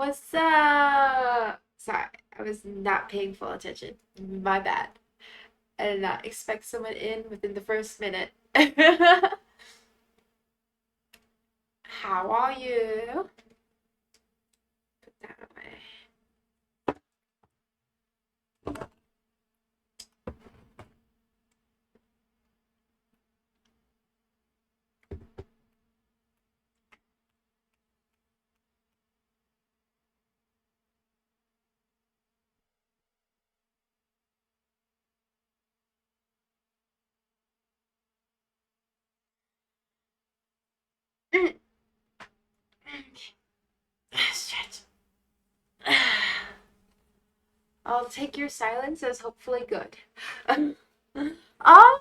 What's up? Sorry, I was not paying full attention. My bad. I did not expect someone in within the first minute. How are you? Put that away. Stretch. I'll take your silence as hopefully good. Oh!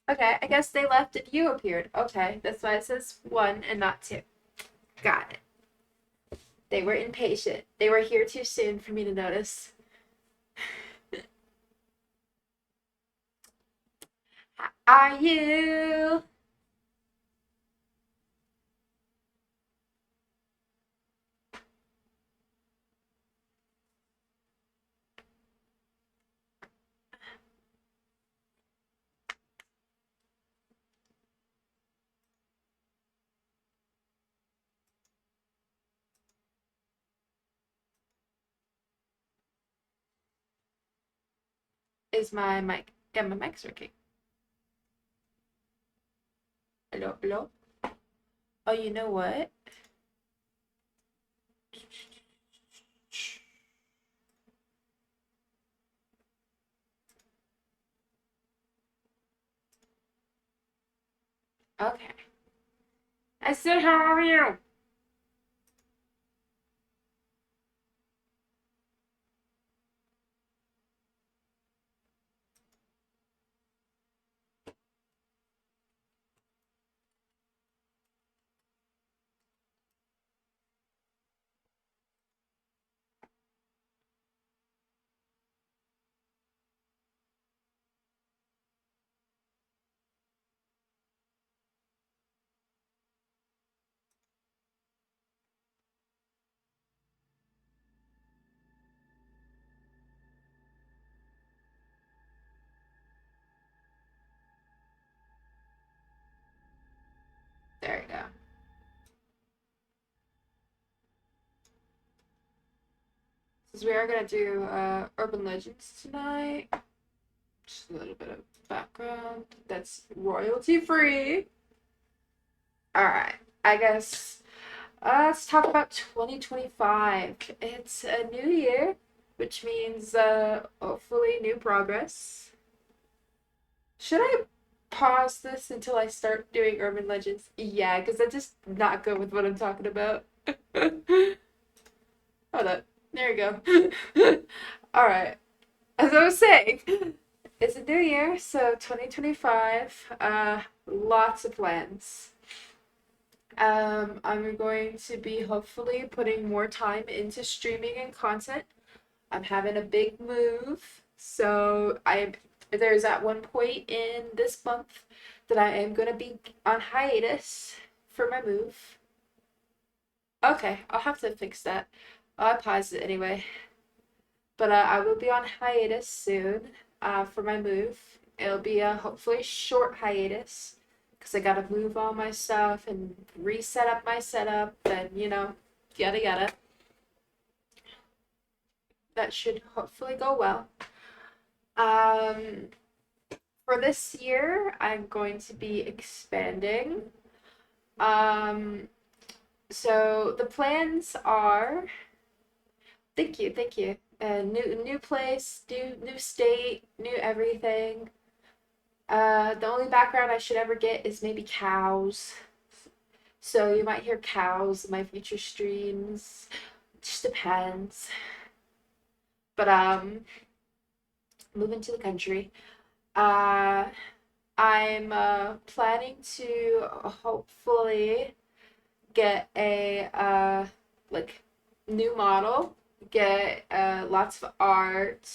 Okay, I guess they left and you appeared. Okay, that's why it says one and not two. Got it. They were impatient. They were here too soon for me to notice. Are you? Is my mic? Yeah, my mic's working. Hello, hello. Oh, you know what? Okay. I said, how are you? There you go. Since we are gonna do urban legends tonight, just a little bit of background. That's royalty free. All right. I guess let's talk about 2025. It's a new year, which means hopefully new progress. Should I pause this until I start doing urban legends? Yeah, because I just not good with what I'm talking about. Hold up. There we go. All right. As I was saying, it's a new year, so 2025. Lots of plans. I'm going to be hopefully putting more time into streaming and content. I'm having a big move, so there's at one point in this month that I am gonna be on hiatus for my move. Okay, I'll have to fix that. I paused it anyway, but I will be on hiatus soon for my move. It'll be a hopefully short hiatus because I gotta move all my stuff and reset up my setup and yada yada. That should hopefully go well. Um, for this year, I'm going to be expanding. Um, so the plans are, thank you, thank you. New place, new state, new everything. The only background I should ever get is maybe cows. So you might hear cows in my future streams. Just depends. But moving to the country. Uh I'm planning to hopefully get a like new model, get lots of art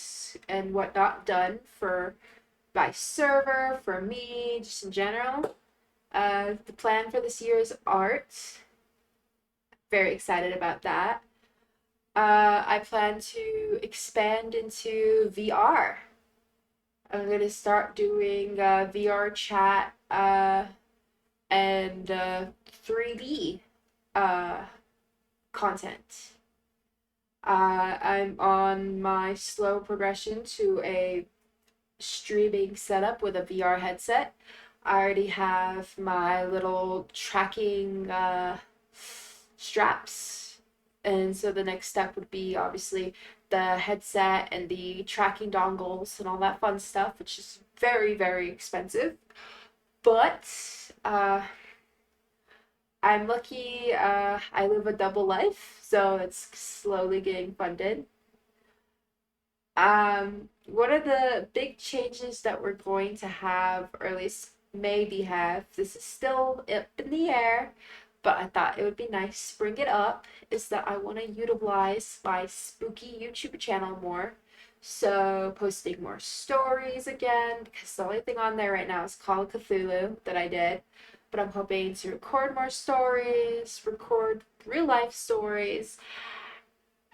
and whatnot done for my server, for me, just in general. The plan for this year is art. Very excited about that. I plan to expand into VR. I'm going to start doing VR chat and 3D uh, content. I'm on my slow progression to a streaming setup with a VR headset. I already have my little tracking straps. And so the next step would be obviously the headset and the tracking dongles and all that fun stuff, which is very, very expensive. But uh, I'm lucky I live a double life, so it's slowly getting funded. One of the big changes that we're going to have, or at least maybe have, this is still up in the air, but I thought it would be nice to bring it up, is that I want to utilize my spooky YouTube channel more. So, posting more stories again, because the only thing on there right now is Call of Cthulhu that I did. But I'm hoping to record more stories, record real life stories,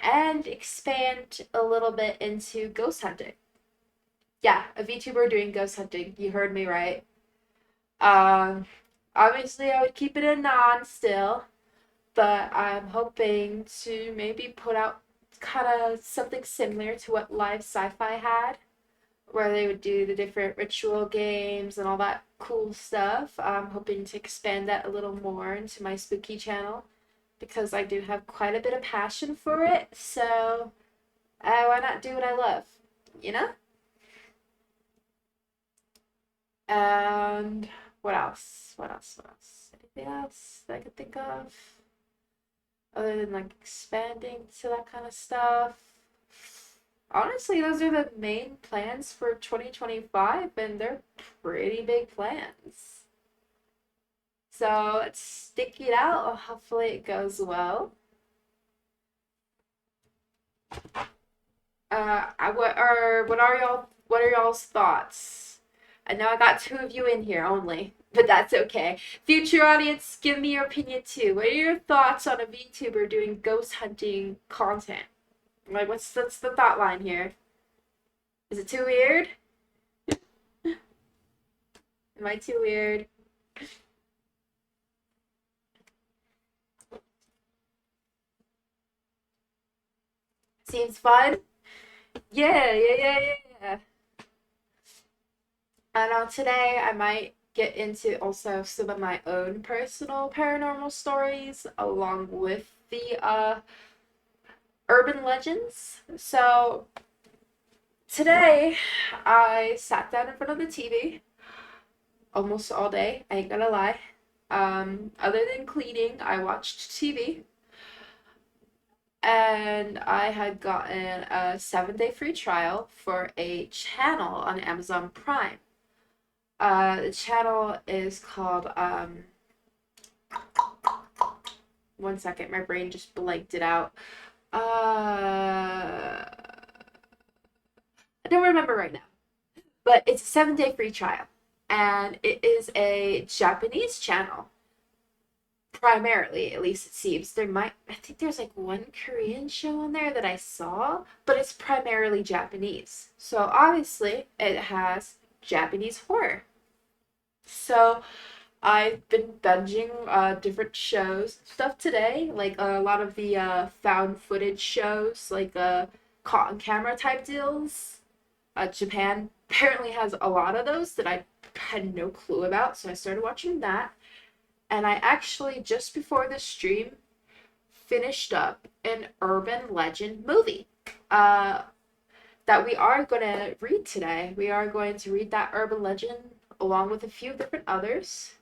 and expand a little bit into ghost hunting. Yeah, a VTuber doing ghost hunting. You heard me right. Um, Obviously, I would keep it a non still, but I'm hoping to maybe put out kind of something similar to what Live Sci-Fi had, where they would do the different ritual games and all that cool stuff. I'm hoping to expand that a little more into my spooky channel because I do have quite a bit of passion for it. So why not do what I love? You know? And what else? What else? What else? Anything else that I could think of? Other than like expanding to that kind of stuff. Honestly, those are the main plans for 2025, and they're pretty big plans. So let's stick it out. Hopefully, it goes well. What are y'all's thoughts? I know I got two of you in here only, but that's okay. Future audience, give me your opinion too. What are your thoughts on a VTuber doing ghost hunting content? Like, what's the thought line here? Is it too weird? Am I too weird? Seems fun. Yeah, yeah, yeah, yeah. And today I might get into also some of my own personal paranormal stories along with the urban legends. So today I sat down in front of the TV almost all day. I ain't gonna lie. Other than cleaning, I watched TV. And I had gotten a 7-day free trial for a channel on Amazon Prime. The channel is called one second, my brain just blanked it out. I don't remember right now, but it's a 7-day free trial, and it is a Japanese channel primarily, at least it seems. I think there's like one Korean show on there that I saw, but it's primarily Japanese. So obviously, it has Japanese horror. So I've been binging different shows stuff today, like a lot of the found footage shows, like caught on camera type deals. Japan apparently has a lot of those that I had no clue about, so I started watching that. And I actually, just before the stream, finished up an urban legend movie uh, that we are going to read today. We are going to read that urban legend along with a few different others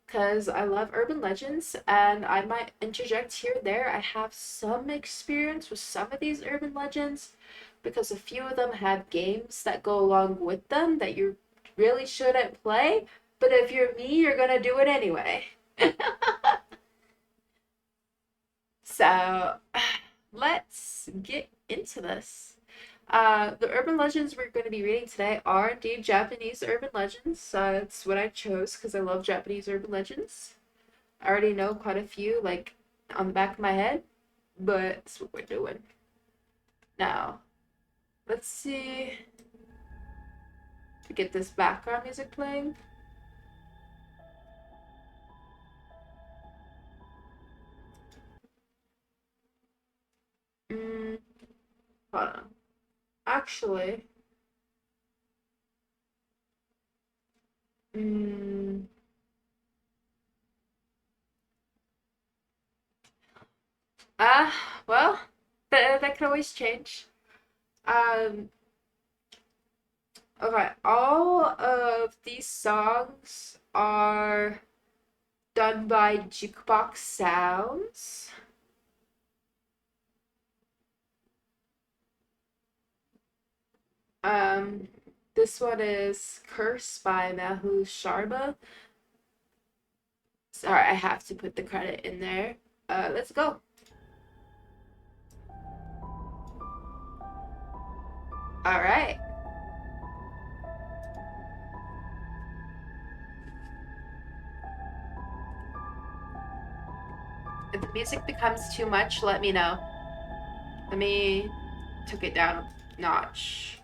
because I love urban legends and I might interject here and there. I have some experience with some of these urban legends because a few of them have games that go along with them that you really shouldn't play. But if you're me, you're gonna do it anyway. So let's get into this. The urban legends we're going to be reading today are indeed Japanese urban legends. It's what I chose because I love Japanese urban legends. I already know quite a few, like on the back of my head, but that's what we're doing. Now, let's see to get this background music playing. Hold on. Actually, well, that can always change. Um, okay, all of these songs are done by Jukebox Sounds. Um, this one is Curse by Mahu Sharma. Sorry, I have to put the credit in there. Let's go. All right. If the music becomes too much, let me know. Let me took it down a notch.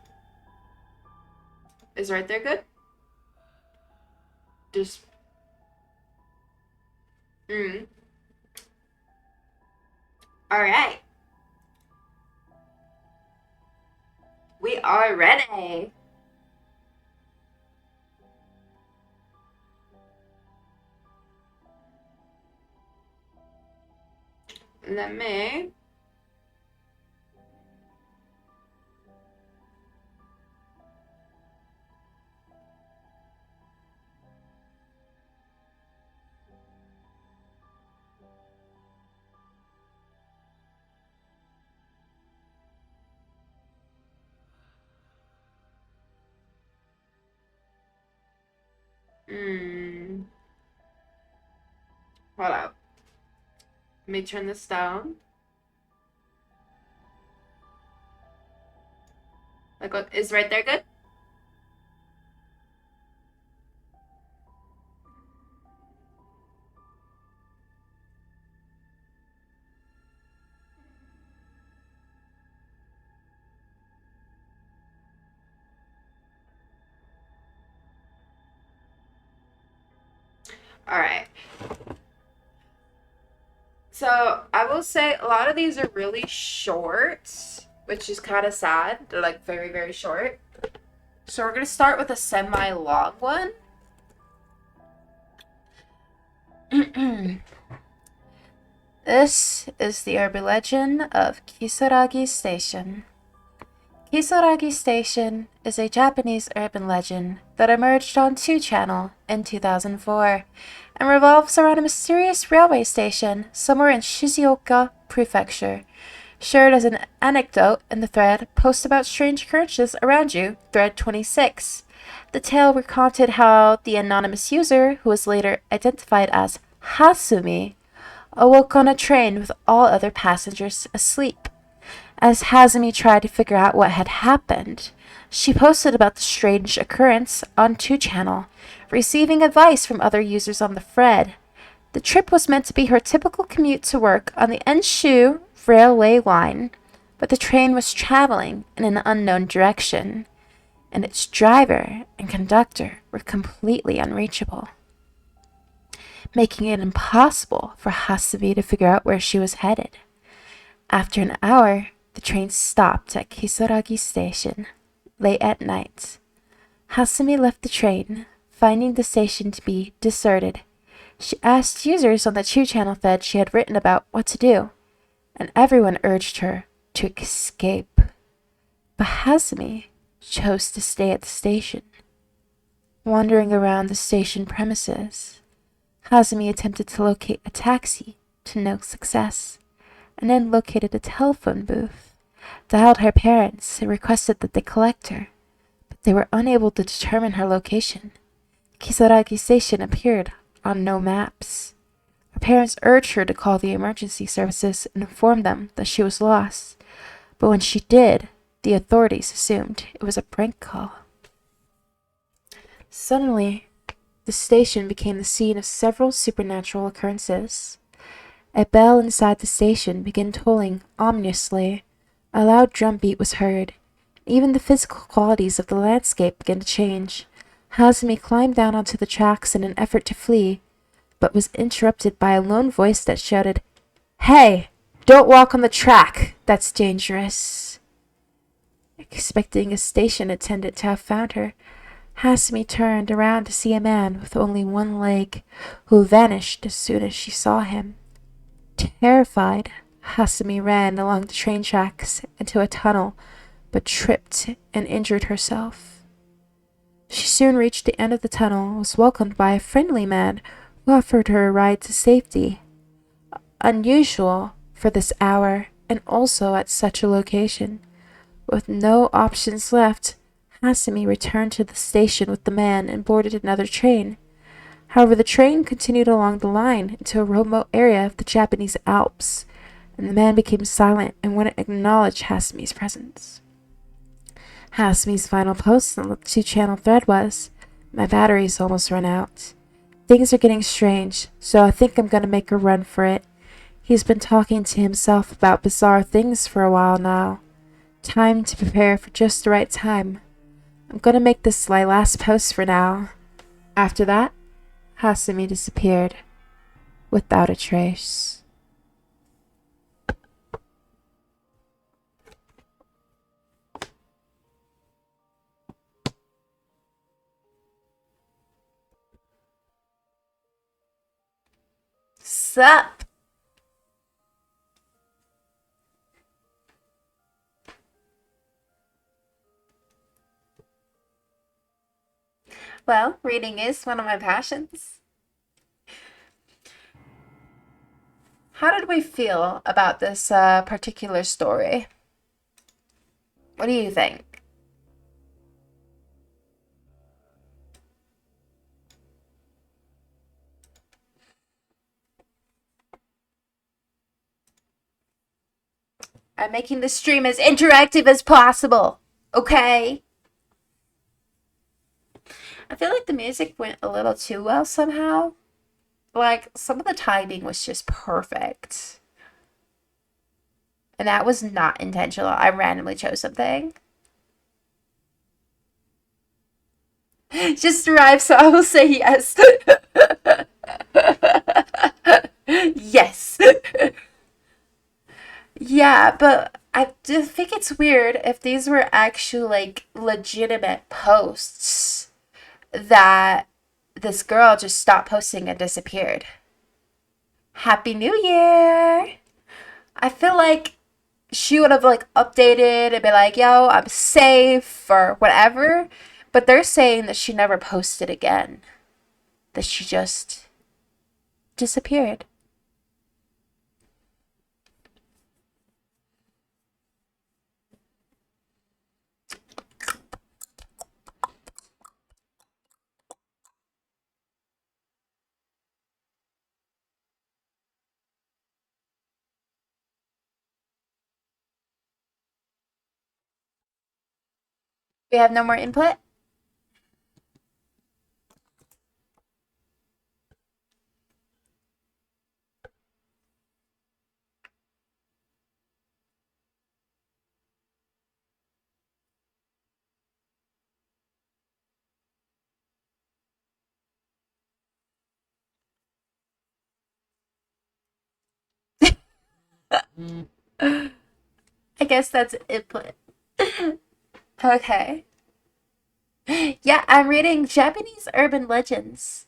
Is right there good? Just All right. We are ready. Let me hold up. Let me turn this down. Like what is right there good? All right. So I will say a lot of these are really short, which is kind of sad. They're like very, very short. So we're gonna start with a semi-long one. This is the urban legend of Kisaragi Station. Kisaragi Station is a Japanese urban legend that emerged on 2 Channel in 2004 and revolves around a mysterious railway station somewhere in Shizuoka Prefecture. Shared as an anecdote in the thread Post About Strange Occurrences Around You, thread 26. The tale recounted how the anonymous user, who was later identified as Hasumi, awoke on a train with all other passengers asleep. As Hasumi tried to figure out what had happened, she posted about the strange occurrence on 2 Channel, receiving advice from other users on the thread. The trip was meant to be her typical commute to work on the Enshu railway line, but the train was traveling in an unknown direction, and its driver and conductor were completely unreachable, making it impossible for Hasumi to figure out where she was headed. After an hour, the train stopped at Kisaragi Station, late at night. Hasumi left the train, finding the station to be deserted. She asked users on the 2 Channel thread she had written about what to do, and everyone urged her to escape. But Hasumi chose to stay at the station. Wandering around the station premises, Hasumi attempted to locate a taxi to no success, and then located a telephone booth, dialed her parents, and requested that they collect her, but they were unable to determine her location. Kisaragi Station appeared on no maps. Her parents urged her to call the emergency services and inform them that she was lost, but when she did, the authorities assumed it was a prank call. Suddenly, the station became the scene of several supernatural occurrences. A bell inside the station began tolling ominously. A loud drumbeat was heard. Even the physical qualities of the landscape began to change. Hazumi climbed down onto the tracks in an effort to flee, but was interrupted by a lone voice that shouted, "Hey! Don't walk on the track! That's dangerous." Expecting a station attendant to have found her, Hasumi turned around to see a man with only one leg, who vanished as soon as she saw him. Terrified, Hasumi ran along the train tracks into a tunnel, but tripped and injured herself. She soon reached the end of the tunnel and was welcomed by a friendly man who offered her a ride to safety. Unusual for this hour and also at such a location. With no options left, Hasumi returned to the station with the man and boarded another train. However, the train continued along the line into a remote area of the Japanese Alps, and the man became silent and wouldn't acknowledge Hasumi's presence. Hasumi's final post on the two-channel thread was, "My battery's almost run out. Things are getting strange, so I think I'm gonna make a run for it. He's been talking to himself about bizarre things for a while now. Time to prepare for just the right time. I'm gonna make this my last post for now." After that, Hasumi disappeared without a trace. Sup? Well, reading is one of my passions. How did we feel about this particular story? What do you think? I'm making the stream as interactive as possible, okay? I feel like the music went a little too well somehow. Like, some of the timing was just perfect. And that was not intentional. I randomly chose something. Just arrived, so I will say yes. Yes. Yeah, but I do think it's weird if these were actually like legitimate posts that this girl just stopped posting and disappeared. Happy New Year! I feel like she would have like updated and be like, "Yo, I'm safe," or whatever. But they're saying that she never posted again. That she just disappeared. We have no more input? I guess that's input. Okay. Yeah, I'm reading Japanese urban legends.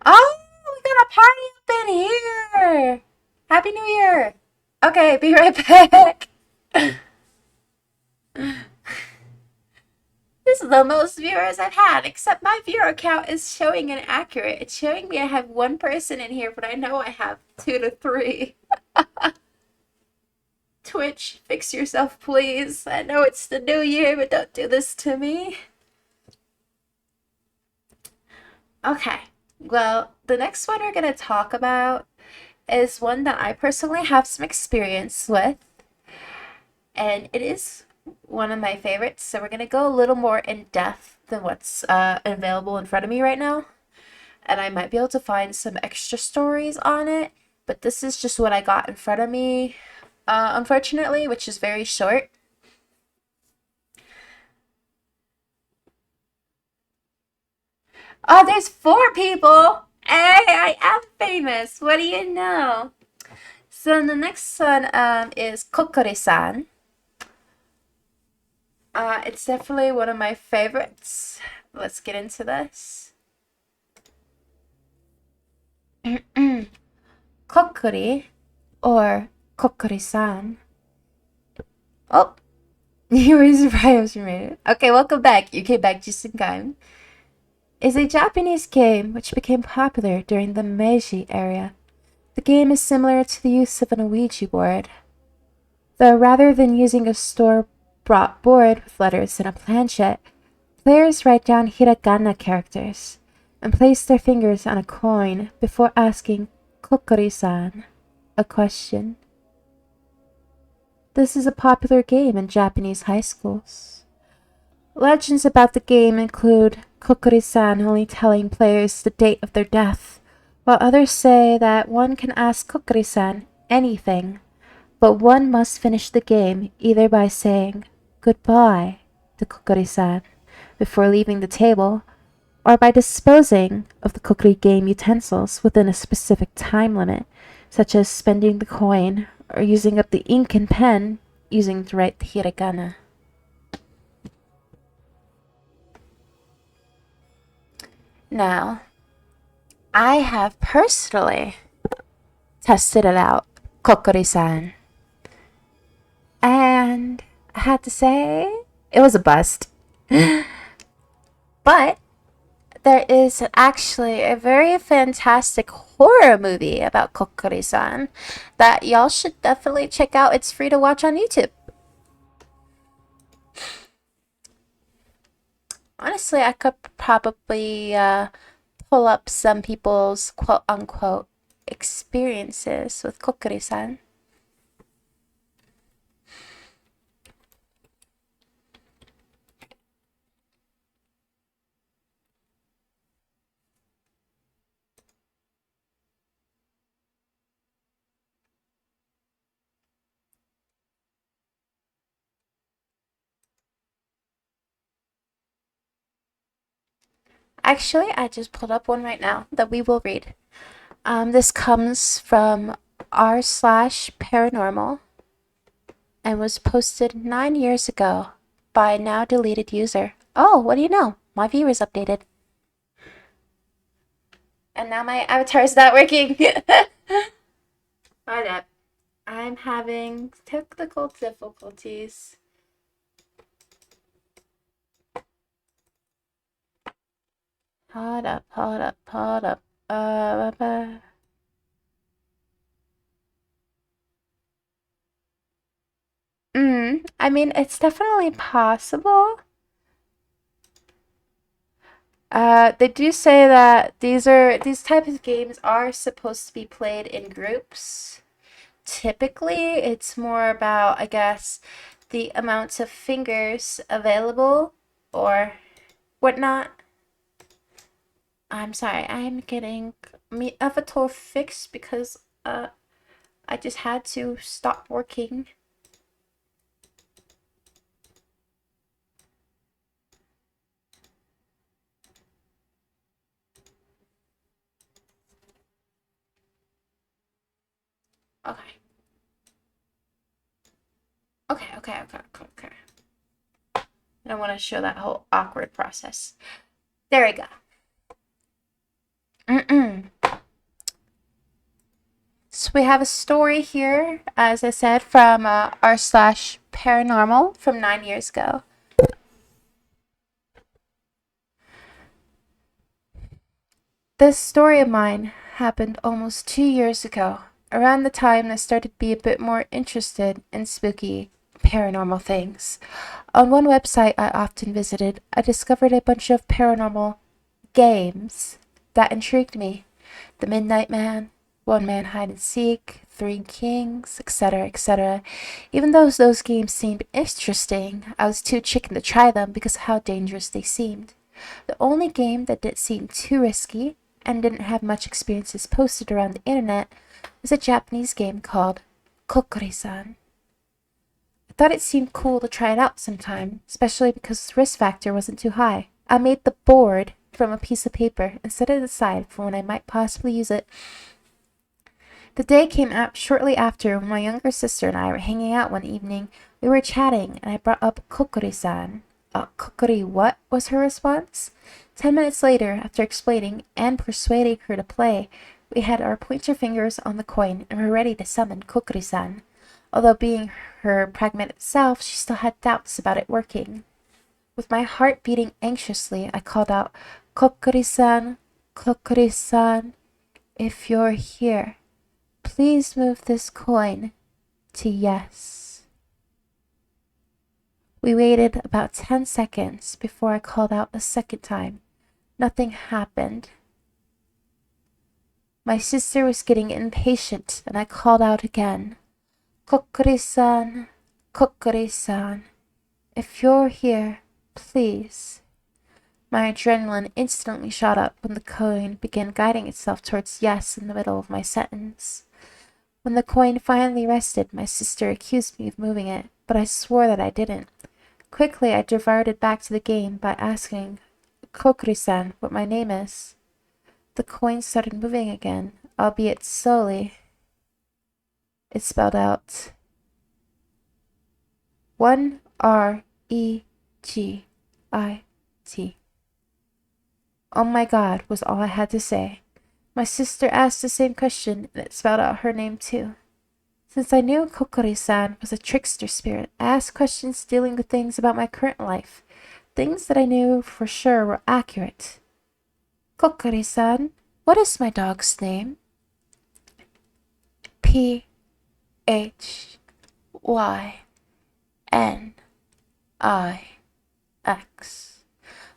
Oh, we got a party up in here. Happy New Year. Okay, be right back. This is the most viewers I've had, except my viewer count is showing inaccurate. It's showing me I have one person in here, but I know I have 2 to 3. Twitch, fix yourself, please. I know it's the new year, but don't do this to me. Okay, well, the next one we're going to talk about is one that I personally have some experience with. and it is one of my favorites. So we're gonna go a little more in depth than what's available in front of me right now, and I might be able to find some extra stories on it. But this is just what I got in front of me, unfortunately, which is very short. Oh, there's 4 people. Hey, I am famous. What do you know? So the next one is Kokori-san. It's definitely one of my favorites. Let's get into this. Kokori, or Kokori-san. Oh, you were surprised you made it. Okay, welcome back. You came back just in time. Is a Japanese game which became popular during the Meiji era. The game is similar to the use of an Ouija board, though rather than using a store-bought board with letters and a planchette, players write down hiragana characters and place their fingers on a coin before asking Kokori-san a question. This is a popular game in Japanese high schools. Legends about the game include Kokori-san only telling players the date of their death, while others say that one can ask Kokori-san anything, but one must finish the game either by saying goodbye to Kokori-san before leaving the table, or by disposing of the Kokori game utensils within a specific time limit, such as spending the coin or using up the ink and pen using to write the hiragana. Now, I have personally tested it out, Kokori-san, and I had to say it was a bust. But there is actually a very fantastic horror movie about Kokori-san that y'all should definitely check out. It's free to watch on YouTube. Honestly, I could probably pull up some people's quote-unquote experiences with Kokori-san. Actually, I just pulled up one right now that we will read. This comes from r/paranormal and was posted 9 years ago by a now deleted user. Oh, what do you know? My viewer's updated. And now my avatar is not working. Hold up. I'm having technical difficulties. Hold up. I mean, it's definitely possible. They do say that these types of games are supposed to be played in groups. Typically, it's more about, I guess, the amounts of fingers available or whatnot. I'm sorry, I'm getting my avatar fixed because I just had to stop working. Okay. Okay. I don't want to show that whole awkward process. There we go. So we have a story here, as I said, from r/paranormal from 9 years ago. This story of mine happened almost 2 years ago, around the time I started to be a bit more interested in spooky paranormal things. On one website I often visited, I discovered a bunch of paranormal games that intrigued me. The Midnight Man, One Man Hide and Seek, Three Kings, etc., etc. Even though those games seemed interesting, I was too chicken to try them because of how dangerous they seemed. The only game that didn't seem too risky and didn't have much experiences posted around the internet was a Japanese game called Kokori-san. I thought it seemed cool to try it out sometime, especially because the risk factor wasn't too high. I made the board from a piece of paper and set it aside for when I might possibly use it. The day came up shortly after when my younger sister and I were hanging out one evening. We were chatting, and I brought up Kokori-san. Kokori what? Was her response. 10 minutes later, after explaining and persuading her to play, we had our pointer fingers on the coin and were ready to summon Kokori-san. Although being her pragmatic self, she still had doubts about it working. With my heart beating anxiously, I called out, Kokori-san, Kokori-san, if you're here, please move this coin to yes. We waited about 10 seconds before I called out a second time. Nothing happened. My sister was getting impatient, and I called out again. Kokori-san, Kokori-san, if you're here, please. My adrenaline instantly shot up when the coin began guiding itself towards yes in the middle of my sentence. When the coin finally rested, my sister accused me of moving it, but I swore that I didn't. Quickly, I diverted back to the game by asking Kokori-san what my name is. The coin started moving again, albeit slowly. It spelled out 1-R-E-G-I-T. Oh my God, was all I had to say. My sister asked the same question, and it spelled out her name too. Since I knew Kokori-san was a trickster spirit, I asked questions dealing with things about my current life, things that I knew for sure were accurate. Kokori-san, what is my dog's name? P-H-Y-N-I-X.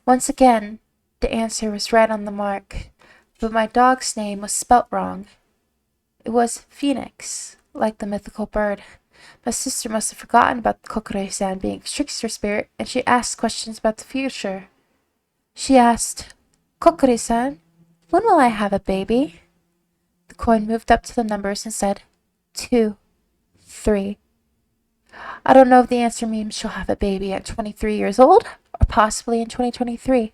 Once again, the answer was right on the mark, but my dog's name was spelt wrong. It was Phoenix, like the mythical bird. My sister must have forgotten about Kokori-san being a trickster spirit, and she asked questions about the future. She asked, Kokori-san, when will I have a baby? The coin moved up to the numbers and said, 2, 3. I don't know if the answer means she'll have a baby at 23 years old, or possibly in 2023,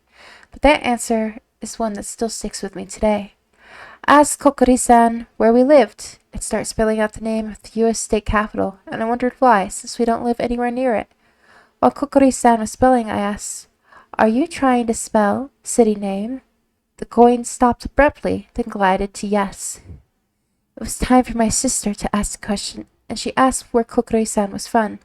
but that answer is one that still sticks with me today. I asked Kokori-san where we lived. It started spelling out the name of the U.S. state capital, and I wondered why, since we don't live anywhere near it. While Kokori-san was spelling, I asked, are you trying to spell city name? The coin stopped abruptly, then glided to yes. It was time for my sister to ask a question, and she asked where Kokori-san was from.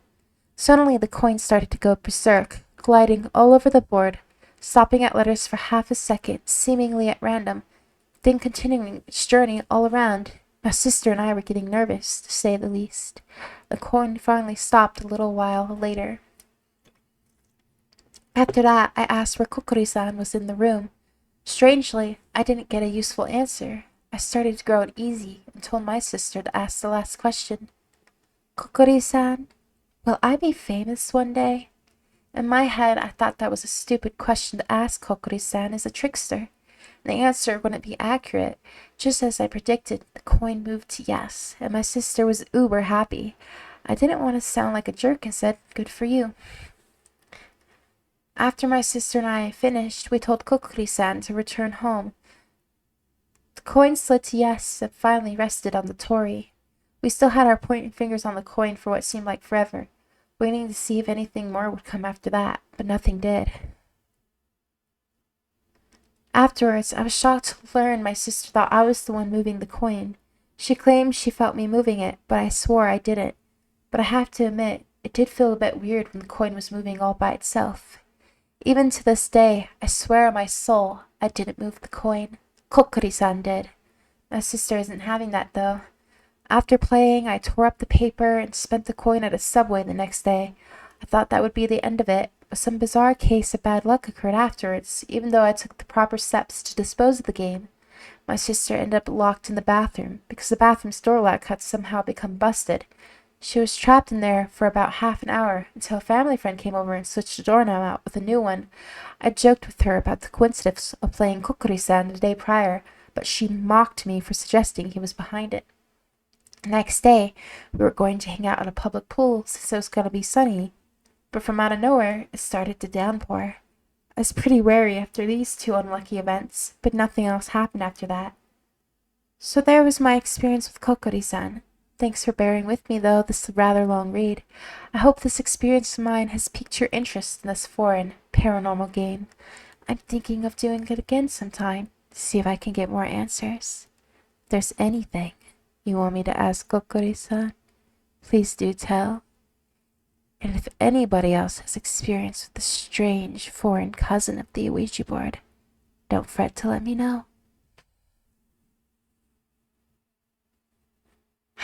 Suddenly, the coin started to go berserk, gliding all over the board, stopping at letters for half a second, seemingly at random, then continuing its journey all around. My sister and I were getting nervous, to say the least. The coin finally stopped a little while later. After that, I asked where Kokori-san was in the room. Strangely, I didn't get a useful answer. I started to grow uneasy and told my sister to ask the last question. Kokori-san, will I be famous one day? In my head, I thought that was a stupid question to ask Kokori-san as a trickster. The answer wouldn't be accurate. Just as I predicted, the coin moved to yes, and my sister was uber happy. I didn't want to sound like a jerk and said, good for you. After my sister and I finished, we told Kokori-san to return home. The coin slid to yes and finally rested on the torii. We still had our pointing fingers on the coin for what seemed like forever, waiting to see if anything more would come after that, but nothing did. Afterwards, I was shocked to learn my sister thought I was the one moving the coin. She claimed she felt me moving it, but I swore I didn't. But I have to admit, it did feel a bit weird when the coin was moving all by itself. Even to this day, I swear on my soul, I didn't move the coin. Kokori-san did. My sister isn't having that, though. After playing, I tore up the paper and spent the coin at a Subway the next day. I thought that would be the end of it, but some bizarre case of bad luck occurred afterwards, even though I took the proper steps to dispose of the game. My sister ended up locked in the bathroom because the bathroom's door lock had somehow become busted. She was trapped in there for about half an hour until a family friend came over and switched the doorknob out with a new one. I joked with her about the coincidence of playing Kokori-san the day prior, but she mocked me for suggesting he was behind it. The next day, we were going to hang out at a public pool since it was going to be sunny, but from out of nowhere, it started to downpour. I was pretty wary after these two unlucky events, but nothing else happened after that. So there was my experience with Kokori-san. Thanks for bearing with me, though, this rather long read. I hope this experience of mine has piqued your interest in this foreign, paranormal game. I'm thinking of doing it again sometime, to see if I can get more answers. If there's anything you want me to ask Kokori-san, please do tell. And if anybody else has experience with the strange foreign cousin of the Ouija board, don't fret to let me know.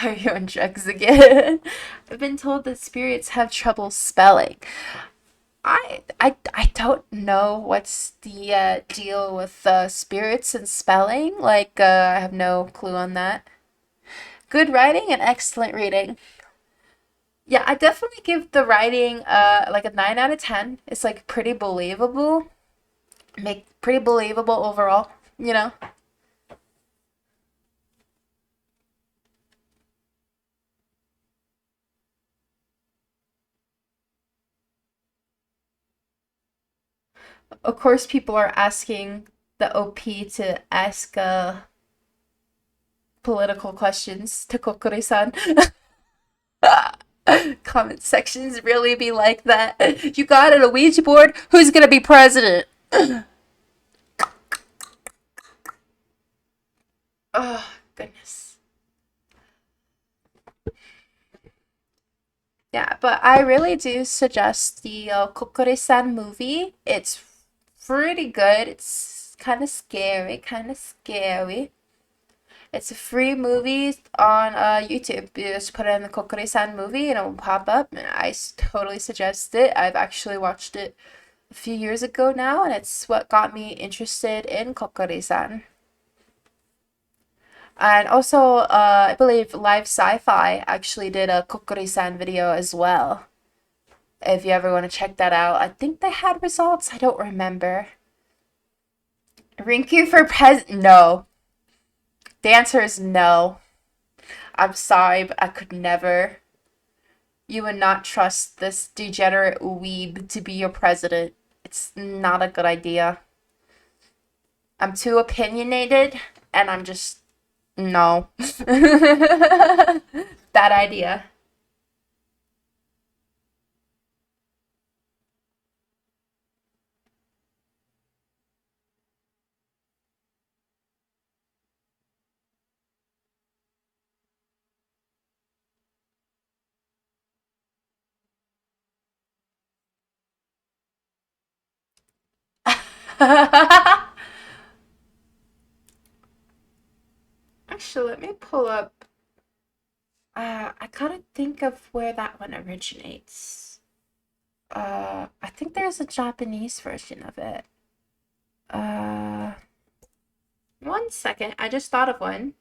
Are you on drugs again? I've been told that spirits have trouble spelling. I don't know what's the deal with spirits and spelling. I have no clue on that. Good writing and excellent reading. Yeah, I definitely give the writing like a 9 out of 10. It's like pretty believable. Make pretty believable overall, you know. Of course, people are asking the OP to ask political questions to Kokori-san. Comment sections really be like that. You got it, a Ouija board? Who's gonna be president? Oh, goodness. Yeah, but I really do suggest the Kokori-san movie. It's pretty good. It's kind of scary, kind of scary. It's a free movie on YouTube. You just put in the Kokori-san movie and it will pop up. And totally suggest it. I've actually watched it a few years ago now, and it's what got me interested in Kokori-san. And also, I believe Live Sci-Fi actually did a Kokori-san video as well. If you ever want to check that out. I think they had results. I don't remember. Rinku for No. The answer is no. I'm sorry, but I could never. You would not trust this degenerate weeb to be your president. It's not a good idea. I'm too opinionated, and I'm just... No. Bad idea. Actually, let me pull up. I gotta think of where that one originates. I think there's a Japanese version of it. Uh, one second. I just thought of one.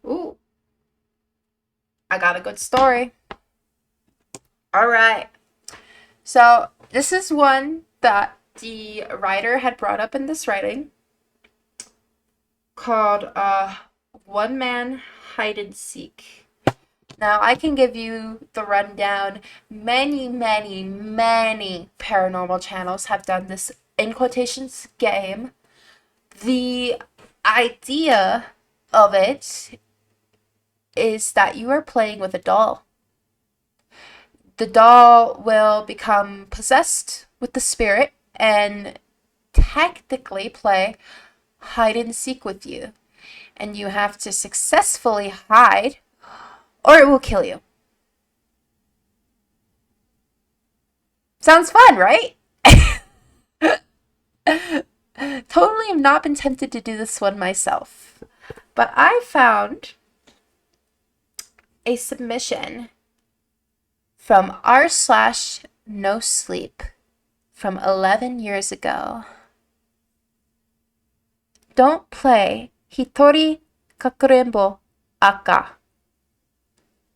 Ooh, I got a good story. All right. So, this is one that the writer had brought up in this writing called One Man Hide and Seek. Now, I can give you the rundown. Many, many, many paranormal channels have done this in quotations game. The idea of it is that you are playing with a doll. The doll will become possessed with the spirit and technically play hide and seek with you. And you have to successfully hide or it will kill you. Sounds fun, right? Totally have not been tempted to do this one myself. But I found a submission from r slash no sleep from 11 years ago. Don't play Hitori Kakurenbo Aka.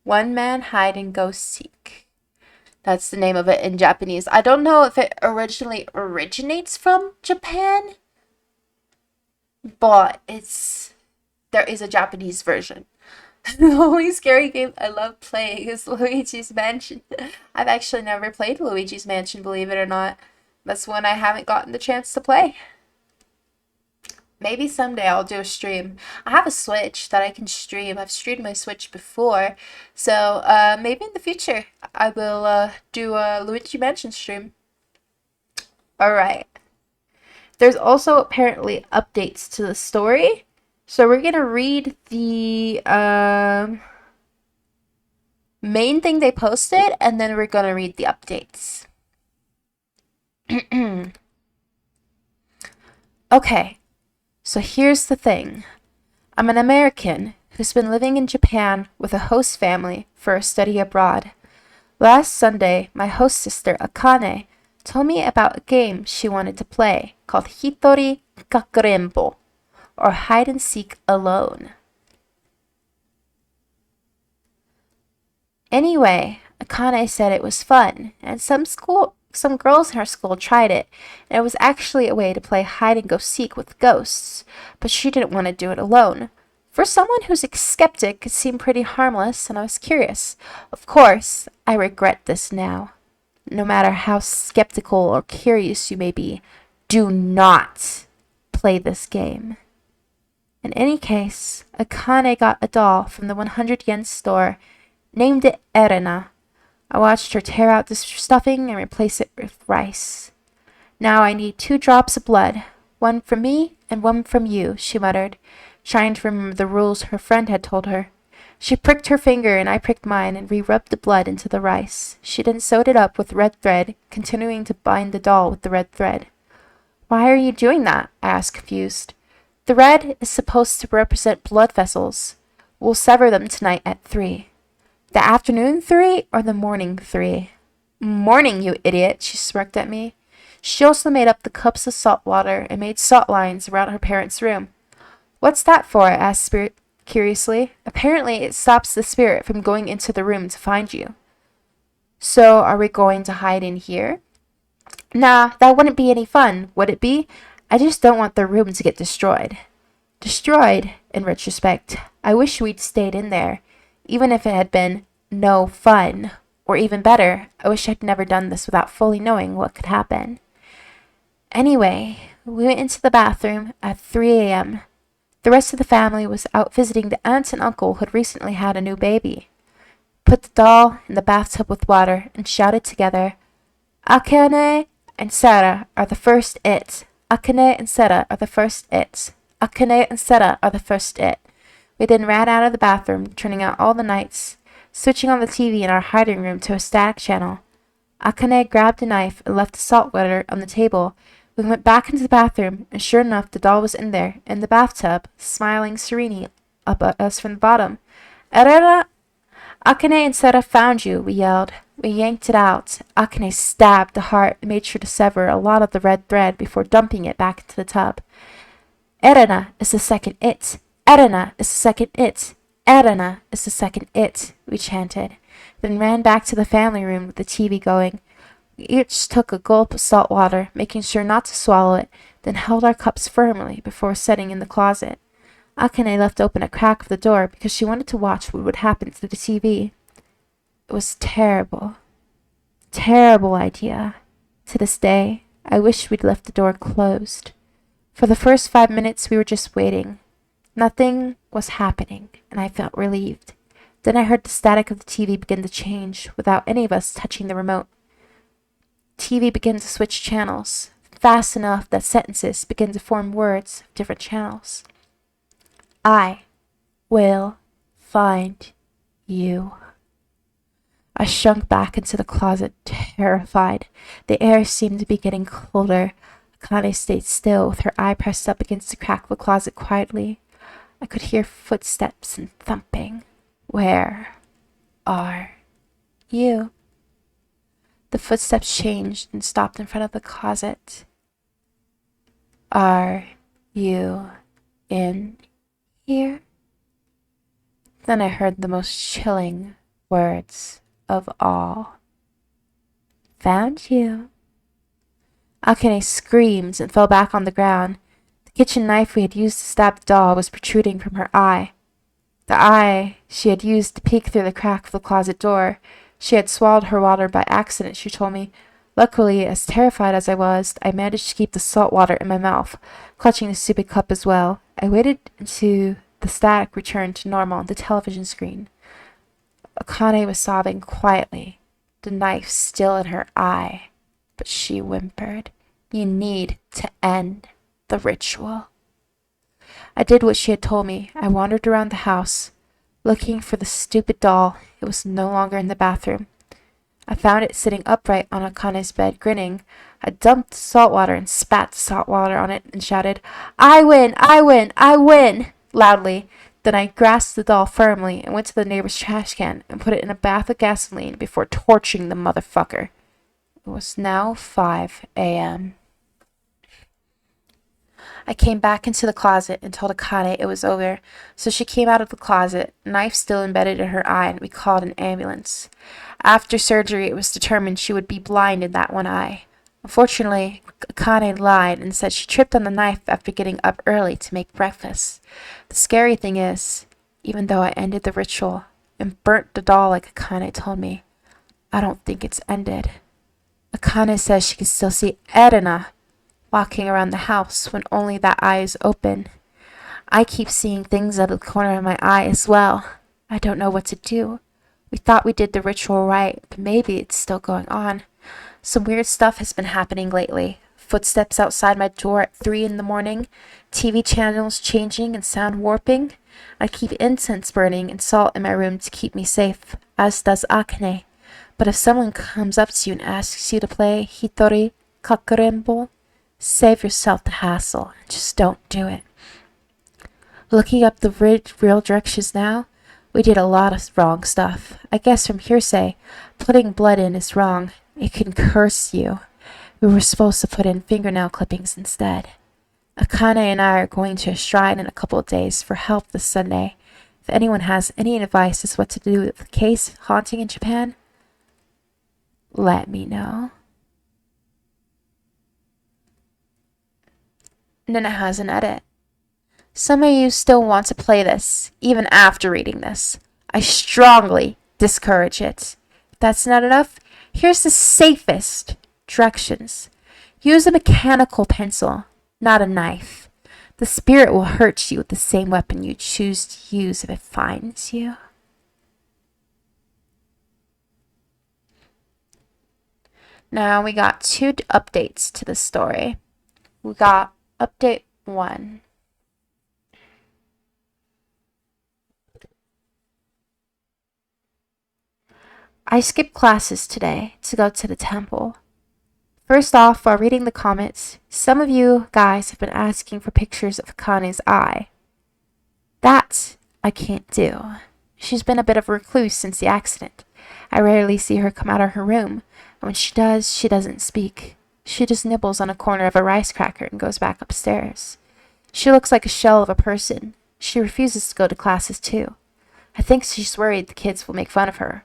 One man hide and go seek. That's the name of it in Japanese. I don't know if it originally originates from Japan, but there is a Japanese version. The only scary game I love playing is Luigi's Mansion. I've actually never played Luigi's Mansion, believe it or not. That's one I haven't gotten the chance to play. Maybe someday I'll do a stream. I have a Switch that I can stream. I've streamed my Switch before. So maybe in the future I will do a Luigi Mansion stream. Alright. There's also apparently updates to the story. So we're going to read the main thing they posted, and then we're going to read the updates. Okay. So here's the thing. I'm an American who's been living in Japan with a host family for a study abroad. Last Sunday, my host sister Akane told me about a game she wanted to play called Hitori Kakurenbo, or hide and seek alone. Anyway, Akane said it was fun, and some girls in her school tried it, and it was actually a way to play hide and go seek with ghosts, but she didn't want to do it alone. For someone who's a skeptic, it seemed pretty harmless, and I was curious. Of course, I regret this now. No matter how skeptical or curious you may be, do not play this game. In any case, Akane got a doll from the 100 yen store, named it Erena. I watched her tear out the stuffing and replace it with rice. Now I need 2 drops of blood, one from me and one from you, she muttered, trying to remember the rules her friend had told her. She pricked her finger and I pricked mine and re-rubbed the blood into the rice. She then sewed it up with red thread, continuing to bind the doll with the red thread. Why are you doing that? I asked, confused. The red is supposed to represent blood vessels. We'll sever them tonight at 3. The afternoon 3 or the morning 3? Morning, you idiot, she smirked at me. She also made up the cups of salt water and made salt lines around her parents' room. What's that for? I asked Spirit curiously. Apparently it stops the spirit from going into the room to find you. So are we going to hide in here? Nah, that wouldn't be any fun, would it be? I just don't want the room to get destroyed. Destroyed, in retrospect. I wish we'd stayed in there, even if it had been no fun. Or even better, I wish I'd never done this without fully knowing what could happen. Anyway, we went into the bathroom at 3 a.m. The rest of the family was out visiting the aunt and uncle who had recently had a new baby. Put the doll in the bathtub with water and shouted together, Akane and Sarah are the first it. Akane and Sarah are the first it. Akane and Sarah are the first it. We then ran out of the bathroom, turning out all the lights, switching on the TV in our hiding room to a static channel. Akane grabbed a knife and left the salt water on the table. We went back into the bathroom, and sure enough, the doll was in there, in the bathtub, smiling serenely up at us from the bottom. Erera! Akane and Sarah found you, we yelled. We yanked it out. Akane stabbed the heart and made sure to sever a lot of the red thread before dumping it back into the tub. Erena is the second it. Erena is the second it. Erena is the second it, we chanted, then ran back to the family room with the TV going. We each took a gulp of salt water, making sure not to swallow it, then held our cups firmly before setting in the closet. Akane left open a crack of the door because she wanted to watch what would happen to the TV. It was terrible. Terrible idea. To this day, I wish we'd left the door closed. For the first 5 minutes, we were just waiting. Nothing was happening, and I felt relieved. Then I heard the static of the TV begin to change without any of us touching the remote. TV began to switch channels, fast enough that sentences began to form words of different channels. I will find you. I shrunk back into the closet, terrified. The air seemed to be getting colder. Akane stayed still, with her eye pressed up against the crack of the closet quietly. I could hear footsteps and thumping. Where? Are you? The footsteps changed and stopped in front of the closet. Are you in here? Then I heard the most chilling words of all. Found you. Akane screamed and fell back on the ground. The kitchen knife we had used to stab the doll was protruding from her eye. The eye she had used to peek through the crack of the closet door. She had swallowed her water by accident, she told me. Luckily, as terrified as I was, I managed to keep the salt water in my mouth, clutching the stupid cup as well. I waited until the static returned to normal on the television screen. Akane was sobbing quietly, the knife still in her eye, but she whimpered, "You need to end the ritual." I did what she had told me. I wandered around the house, looking for the stupid doll. It was no longer in the bathroom. I found it sitting upright on Akane's bed, grinning. I dumped salt water and spat the salt water on it and shouted, "I win! I win! I win!" loudly. Then I grasped the doll firmly and went to the neighbor's trash can and put it in a bath of gasoline before torching the motherfucker. It was now 5 a.m. I came back into the closet and told Akane it was over, so she came out of the closet, knife still embedded in her eye, and we called an ambulance. After surgery, it was determined she would be blind in that one eye. Unfortunately, Akane lied and said she tripped on the knife after getting up early to make breakfast. The scary thing is, even though I ended the ritual and burnt the doll like Akane told me, I don't think it's ended. Akane says she can still see Erina walking around the house when only that eye is open. I keep seeing things out of the corner of my eye as well. I don't know what to do. We thought we did the ritual right, but maybe it's still going on. Some weird stuff has been happening lately. Footsteps outside my door at 3 in the morning, TV channels changing and sound warping. I keep incense burning and salt in my room to keep me safe, as does Akane. But if someone comes up to you and asks you to play Hitori Kakurenbo, save yourself the hassle and just don't do it. Looking up the real directions now, we did a lot of wrong stuff. I guess from hearsay, putting blood in is wrong. It can curse you. We were supposed to put in fingernail clippings instead. Akane and I are going to a shrine in a couple of days for help this Sunday. If anyone has any advice as what to do with the case haunting in Japan, let me know. And then it has an edit. Some of you still want to play this, even after reading this. I strongly discourage it. If that's not enough, here's the safest directions. Use a mechanical pencil, not a knife. The spirit will hurt you with the same weapon you choose to use if it finds you. Now we got 2 updates to the story. We got Update 1. I skipped classes today to go to the temple. First off, while reading the comments, some of you guys have been asking for pictures of Akane's eye. That I can't do. She's been a bit of a recluse since the accident. I rarely see her come out of her room, and when she does, she doesn't speak. She just nibbles on a corner of a rice cracker and goes back upstairs. She looks like a shell of a person. She refuses to go to classes too. I think she's worried the kids will make fun of her.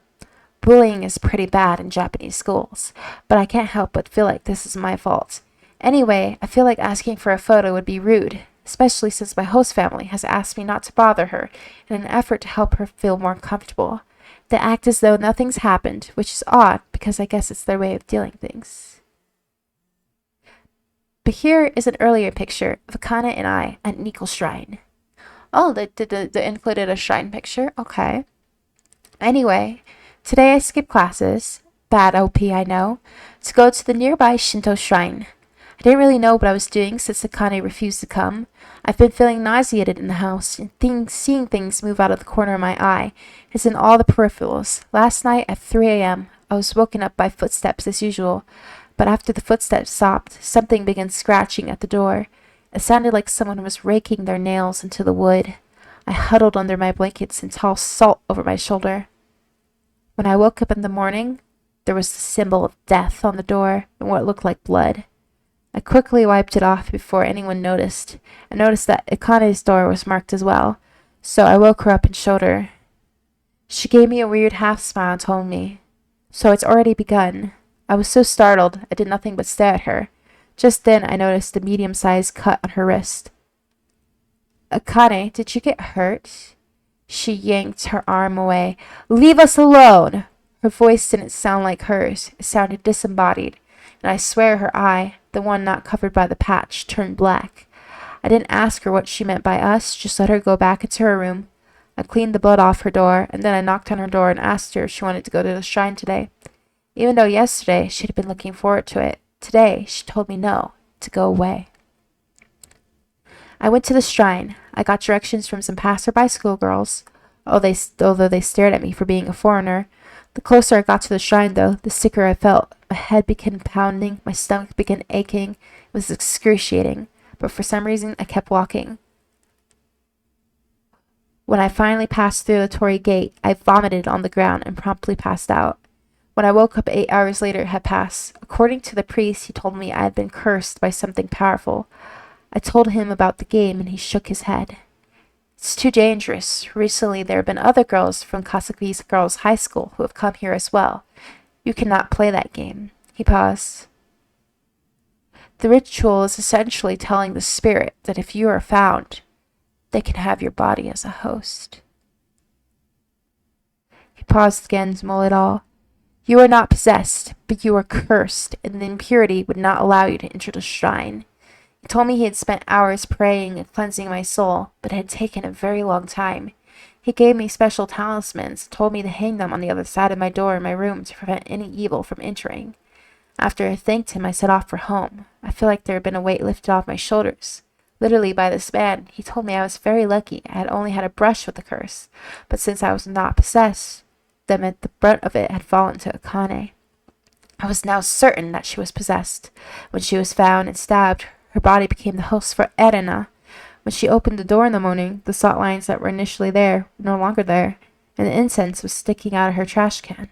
Bullying is pretty bad in Japanese schools, but I can't help but feel like this is my fault. Anyway, I feel like asking for a photo would be rude, especially since my host family has asked me not to bother her in an effort to help her feel more comfortable. They act as though nothing's happened, which is odd because I guess it's their way of dealing things. But here is an earlier picture of Akane and I at Nikko Shrine. Oh, they included a shrine picture? Okay. Anyway, today I skipped classes, bad OP I know, to go to the nearby Shinto shrine. I didn't really know what I was doing since Akane refused to come. I've been feeling nauseated in the house, and seeing things move out of the corner of my eye is in all the peripherals. Last night at 3 a.m., I was woken up by footsteps as usual. But after the footsteps stopped, something began scratching at the door. It sounded like someone was raking their nails into the wood. I huddled under my blankets and tossed salt over my shoulder. When I woke up in the morning, there was the symbol of death on the door and what looked like blood. I quickly wiped it off before anyone noticed. I noticed that Akane's door was marked as well, so I woke her up and showed her. She gave me a weird half smile and told me, "So it's already begun." I was so startled, I did nothing but stare at her. Just then I noticed a medium-sized cut on her wrist. "Akane, did you get hurt?" She yanked her arm away. "Leave us alone!" Her voice didn't sound like hers. It sounded disembodied, and I swear her eye, the one not covered by the patch, turned black. I didn't ask her what she meant by us, just let her go back into her room. I cleaned the blood off her door, and then I knocked on her door and asked her if she wanted to go to the shrine today. Even though yesterday she had been looking forward to it, today she told me no, to go away. I went to the shrine. I got directions from some passerby schoolgirls, although they stared at me for being a foreigner. The closer I got to the shrine, though, the sicker I felt. My head began pounding, my stomach began aching. It was excruciating, but for some reason I kept walking. When I finally passed through the torii gate, I vomited on the ground and promptly passed out. When I woke up 8 hours later, it had passed. According to the priest, he told me I had been cursed by something powerful. I told him about the game, and he shook his head. "It's too dangerous. Recently, there have been other girls from Kasaki's Girls' High School who have come here as well. You cannot play that game." He paused. "The ritual is essentially telling the spirit that if you are found, they can have your body as a host." He paused again to mull it all. "You are not possessed, but you are cursed, and the impurity would not allow you to enter the shrine." He told me he had spent hours praying and cleansing my soul, but it had taken a very long time. He gave me special talismans, told me to hang them on the other side of my door in my room to prevent any evil from entering. After I thanked him, I set off for home. I feel like there had been a weight lifted off my shoulders. Literally by this man, he told me I was very lucky. I had only had a brush with the curse, but since I was not possessed, that meant the brunt of it had fallen to Akane. I was now certain that she was possessed. When she was found and stabbed, her body became the host for Erina. When she opened the door in the morning, the salt lines that were initially there were no longer there, and the incense was sticking out of her trash can.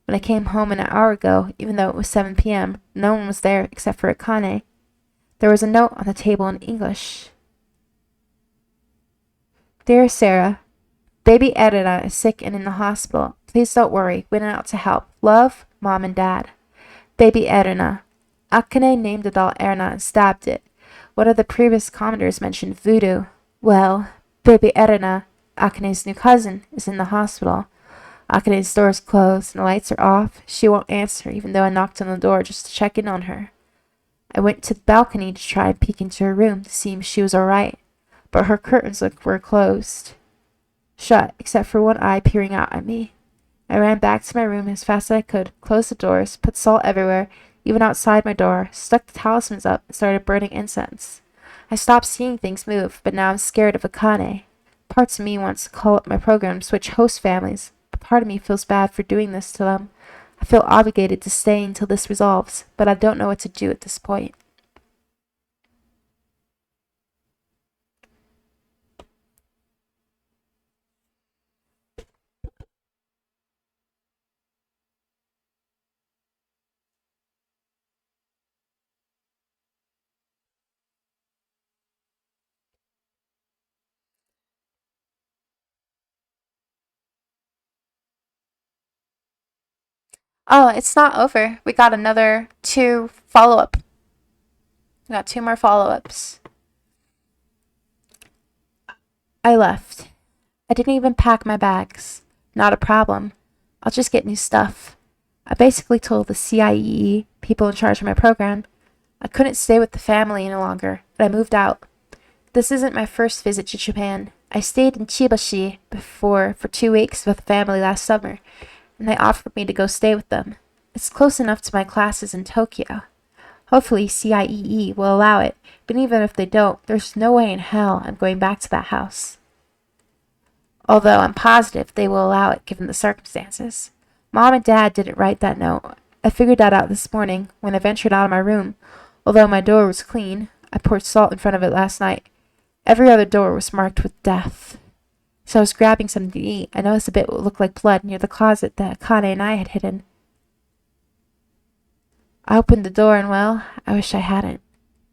When I came home an hour ago, even though it was 7 p.m., no one was there except for Akane. There was a note on the table in English. "Dear Sarah, baby Erina is sick and in the hospital. Please don't worry. We went out to help. Love, Mom and Dad. Baby Erina. Akane named the doll Erina and stabbed it. One of the previous commenters mentioned voodoo. Well, baby Erina, Akane's new cousin, is in the hospital. Akane's door is closed and the lights are off. She won't answer even though I knocked on the door just to check in on her. I went to the balcony to try and peek into her room to see if she was alright, but her curtains were closed. Shut, except for one eye peering out at me. I ran back to my room as fast as I could, closed the doors, put salt everywhere, even outside my door, stuck the talismans up, and started burning incense. I stopped seeing things move, but now I'm scared of Akane. Parts of me wants to call up my program to switch host families, but part of me feels bad for doing this to them. I feel obligated to stay until this resolves, but I don't know what to do at this point. Oh, it's not over. We got another two follow-up. We got two more follow-ups. I left. I didn't even pack my bags. Not a problem. I'll just get new stuff. I basically told the CIEE, people in charge of my program, I couldn't stay with the family any longer, and I moved out. This isn't my first visit to Japan. I stayed in Chibashi before for 2 weeks with the family last summer, and they offered me to go stay with them. It's close enough to my classes in Tokyo. Hopefully CIEE will allow it, but even if they don't, there's no way in hell I'm going back to that house. Although I'm positive they will allow it given the circumstances. Mom and Dad didn't write that note. I figured that out this morning when I ventured out of my room. Although my door was clean, I poured salt in front of it last night. Every other door was marked with death. So I was grabbing something to eat. I noticed a bit what looked like blood near the closet that Akane and I had hidden. I opened the door and, well, I wish I hadn't.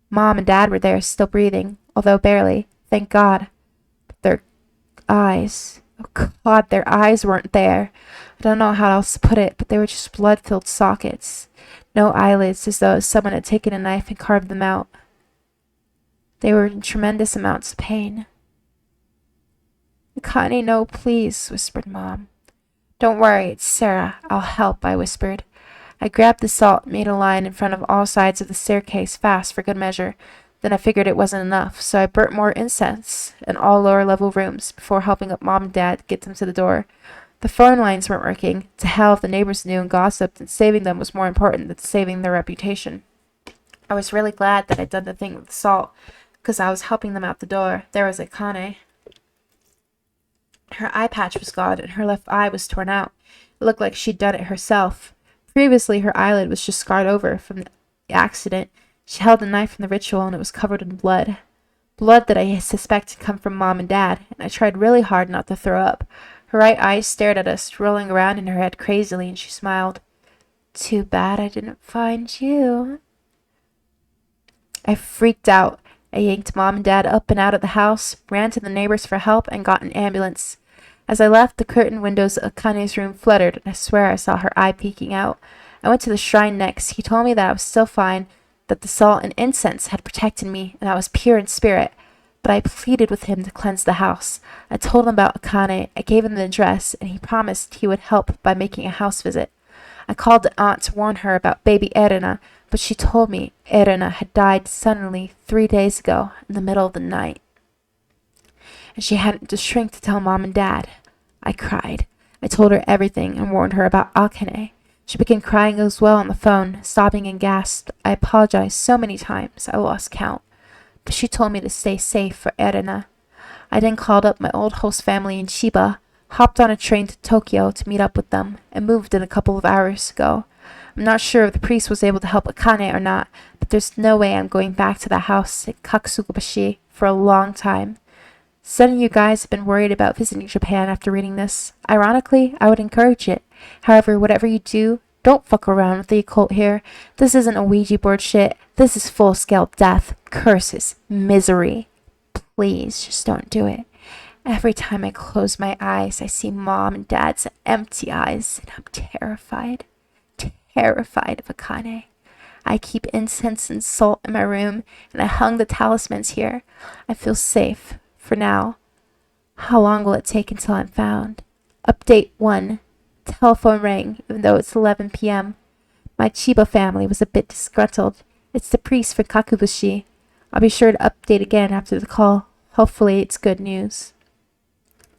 Mom and Dad were there, still breathing, although barely. Thank God. But their eyes. Oh God, their eyes weren't there. I don't know how else to put it, but they were just blood-filled sockets. No eyelids, as though someone had taken a knife and carved them out. They were in tremendous amounts of pain. Akane, no, please, whispered Mom. Don't worry, it's Sarah. I'll help, I whispered. I grabbed the salt and made a line in front of all sides of the staircase fast for good measure. Then I figured it wasn't enough, so I burnt more incense in all lower level rooms before helping up Mom and Dad get them to the door. The phone lines weren't working. To hell if the neighbors knew and gossiped, and saving them was more important than saving their reputation. I was really glad that I'd done the thing with the salt, because I was helping them out the door. There was Akane. Her eye patch was gone, and her left eye was torn out. It looked like she'd done it herself. Previously, her eyelid was just scarred over from the accident. She held a knife from the ritual, and it was covered in blood. Blood that I suspect had come from Mom and Dad, and I tried really hard not to throw up. Her right eye stared at us, rolling around in her head crazily, and she smiled. Too bad I didn't find you. I freaked out. I yanked Mom and Dad up and out of the house, ran to the neighbors for help, and got an ambulance. As I left, the curtained windows of Akane's room fluttered, and I swear I saw her eye peeking out. I went to the shrine next. He told me that I was still fine, that the salt and incense had protected me, and I was pure in spirit. But I pleaded with him to cleanse the house. I told him about Akane, I gave him the address, and he promised he would help by making a house visit. I called the aunt to warn her about baby Erina, but she told me Erina had died suddenly 3 days ago in the middle of the night. And she hadn't the strength to tell Mom and Dad. I cried. I told her everything and warned her about Akane. She began crying as well on the phone, sobbing and gasped. I apologized so many times I lost count. But she told me to stay safe for Erina. I then called up my old host family in Chiba, hopped on a train to Tokyo to meet up with them, and moved in a couple of hours ago. I'm not sure if the priest was able to help Akane or not, but there's no way I'm going back to the house at Katsukubashi for a long time. Some of you guys have been worried about visiting Japan after reading this. Ironically, I would encourage it. However, whatever you do, don't fuck around with the occult here. This isn't a Ouija board shit. This is full-scale death, curses, misery. Please, just don't do it. Every time I close my eyes, I see Mom and Dad's empty eyes, and I'm terrified. Terrified of Akane. I keep incense and salt in my room, and I hung the talismans here. I feel safe. For now. How long will it take until I'm found? Update 1. Telephone rang, even though it's 11 p.m. My Chiba family was a bit disgruntled. It's the priest for Kakubushi. I'll be sure to update again after the call. Hopefully it's good news.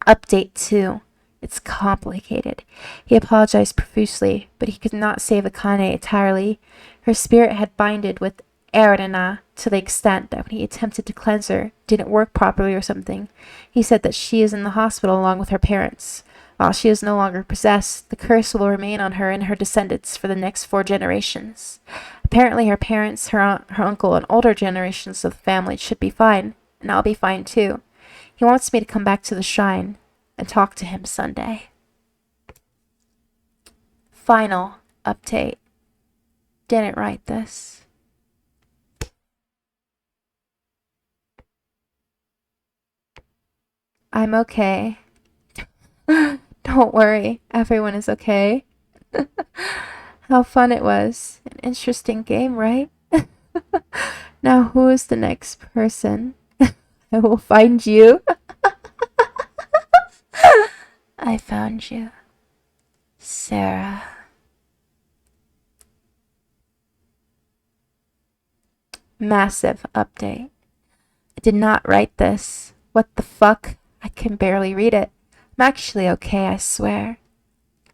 Update 2. It's complicated. He apologized profusely, but he could not save Akane entirely. Her spirit had binded with Erina to the extent that when he attempted to cleanse her, didn't work properly or something. He said that she is in the hospital along with her parents. While she is no longer possessed, the curse will remain on her and her descendants for the next 4 generations. Apparently her parents, her aunt, her uncle, and older generations of the family should be fine, and I'll be fine too. He wants me to come back to the shrine and talk to him Sunday. Final update. Didn't write this. I'm okay. Don't worry, everyone is okay. How fun it was. An interesting game, right? Now who is the next person? I will find you. I found you. Sarah. Massive update. I did not write this. What the fuck? I can barely read it. I'm actually okay, I swear.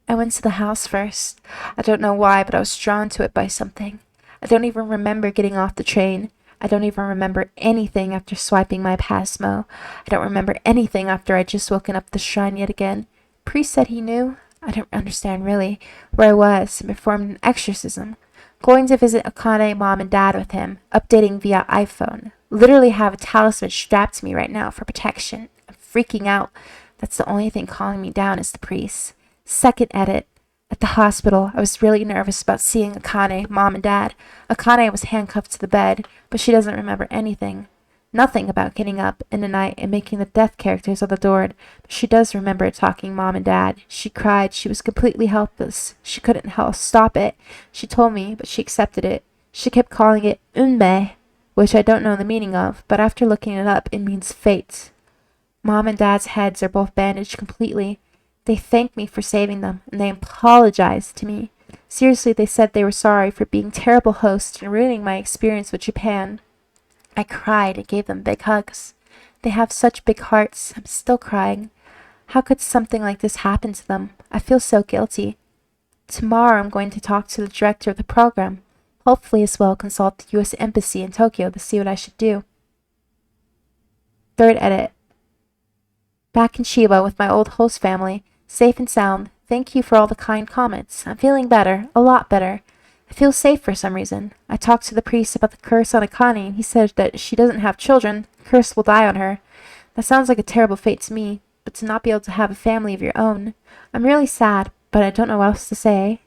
I went to the house first. I don't know why, but I was drawn to it by something. I don't even remember getting off the train. I don't even remember anything after swiping my Pasmo. I don't remember anything after I'd just woken up the shrine yet again. Priest said he knew. I don't understand really where I was and performed an exorcism. Going to visit Akane, Mom, and Dad with him. Updating via iPhone. Literally have a talisman strapped to me right now for protection. I'm freaking out. That's the only thing calming me down is the priest. Second edit. At the hospital, I was really nervous about seeing Akane, Mom, and Dad. Akane was handcuffed to the bed, but she doesn't remember anything. Nothing about getting up in the night and making the death characters adored, but she does remember talking Mom and Dad. She cried. She was completely helpless. She couldn't help stop it. She told me, but she accepted it. She kept calling it Unme, which I don't know the meaning of, but after looking it up, it means fate. Mom and Dad's heads are both bandaged completely. They thanked me for saving them, and they apologized to me. Seriously, they said they were sorry for being terrible hosts and ruining my experience with Japan. I cried and gave them big hugs. They have such big hearts. I'm still crying. How could something like this happen to them? I feel so guilty. Tomorrow I'm going to talk to the director of the program. Hopefully as well consult the U.S. Embassy in Tokyo to see what I should do. Third edit. Back in Shiba with my old host family, safe and sound. Thank you for all the kind comments. I'm feeling better, a lot better. I feel safe for some reason. I talked to the priest about the curse on Akane, and he said that she doesn't have children. The curse will die on her. That sounds like a terrible fate to me, but to not be able to have a family of your own. I'm really sad, but I don't know what else to say.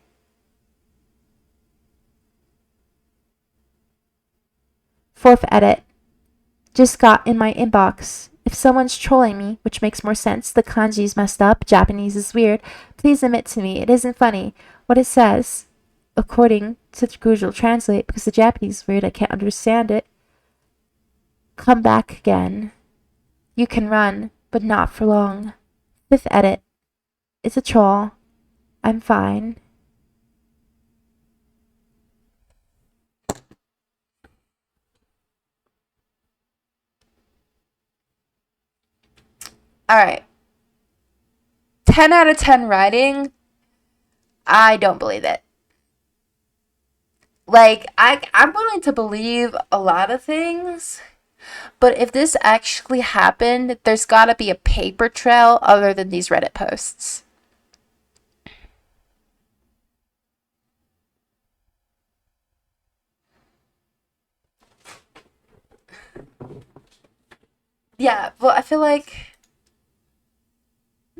Fourth edit. Just got in my inbox. If someone's trolling me, which makes more sense, the kanji's messed up, Japanese is weird, please admit to me it isn't funny. What it says, according to Google Translate, because the Japanese is weird, I can't understand it. Come back again. You can run, but not for long. Fifth edit. It's a troll. I'm fine. Alright. 10 out of 10 writing. I don't believe it. Like, I'm willing to believe a lot of things, but if this actually happened, there's gotta be a paper trail other than these Reddit posts. Yeah, well, I feel like.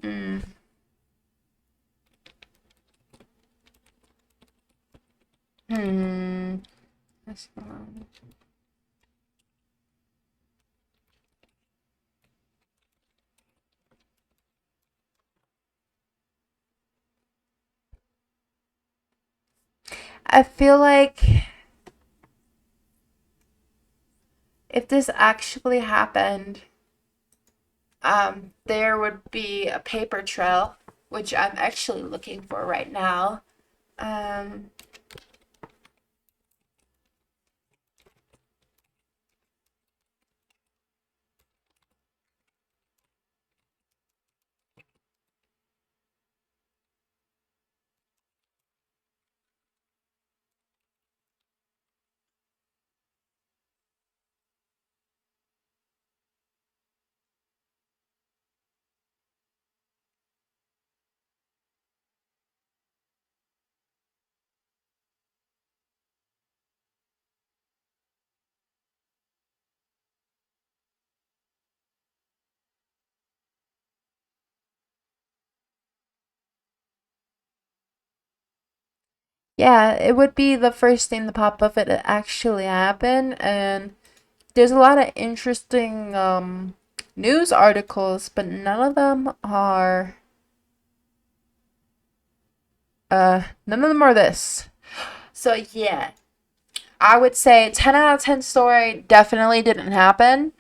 Mm, hmm. I feel like if this actually happened, there would be a paper trail, which I'm actually looking for right now. Um, yeah, it would be the first thing to pop up if it actually happened, and there's a lot of interesting news articles, but none of them are this. So yeah, I would say 10 out of 10 story definitely didn't happen.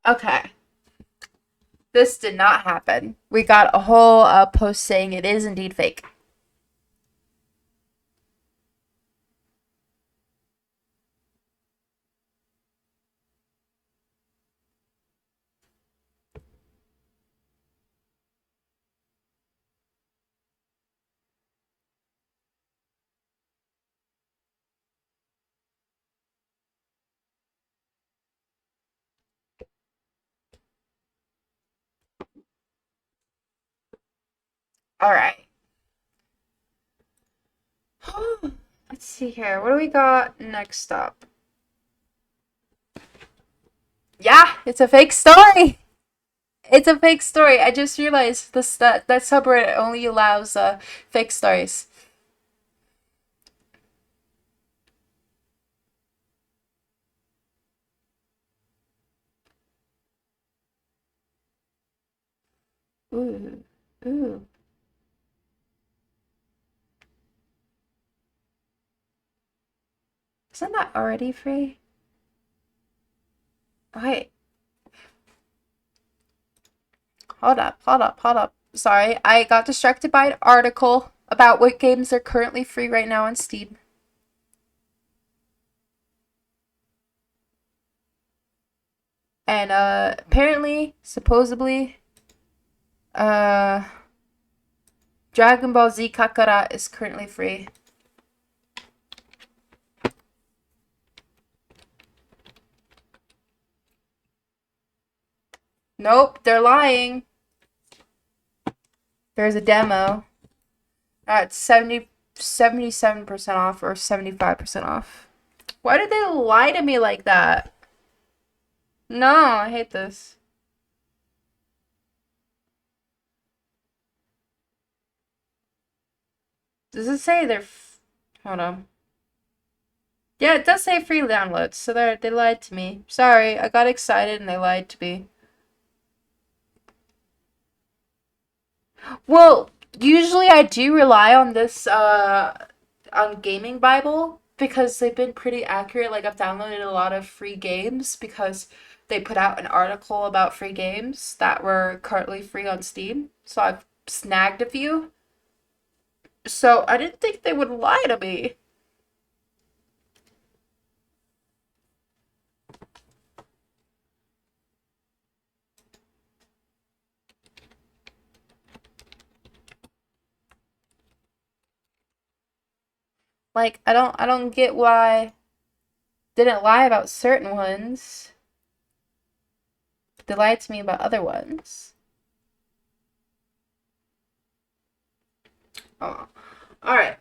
Okay, this did not happen. We got a whole post saying it is indeed fake. All right. Let's see here. What do we got next up? Yeah, it's a fake story. It's a fake story. I just realized that subreddit only allows fake stories. Ooh, ooh. Isn't that already free? Wait, hold up. Sorry, I got distracted by an article about what games are currently free right now on Steam. And apparently, supposedly, uh Dragon Ball Z Kakarot is currently free. Nope, they're lying. There's a demo at 77% off or 75% off. Why did they lie to me like that? No, I hate this. Does it say they're... Hold on. Yeah, it does say free downloads, so they lied to me. Sorry, I got excited and they lied to me. Well, usually I do rely on this, on Gaming Bible because they've been pretty accurate. Like, I've downloaded a lot of free games because they put out an article about free games that were currently free on Steam. So I've snagged a few. So I didn't think they would lie to me. Like, I don't get why they didn't lie about certain ones. They lied to me about other ones. Oh, all right.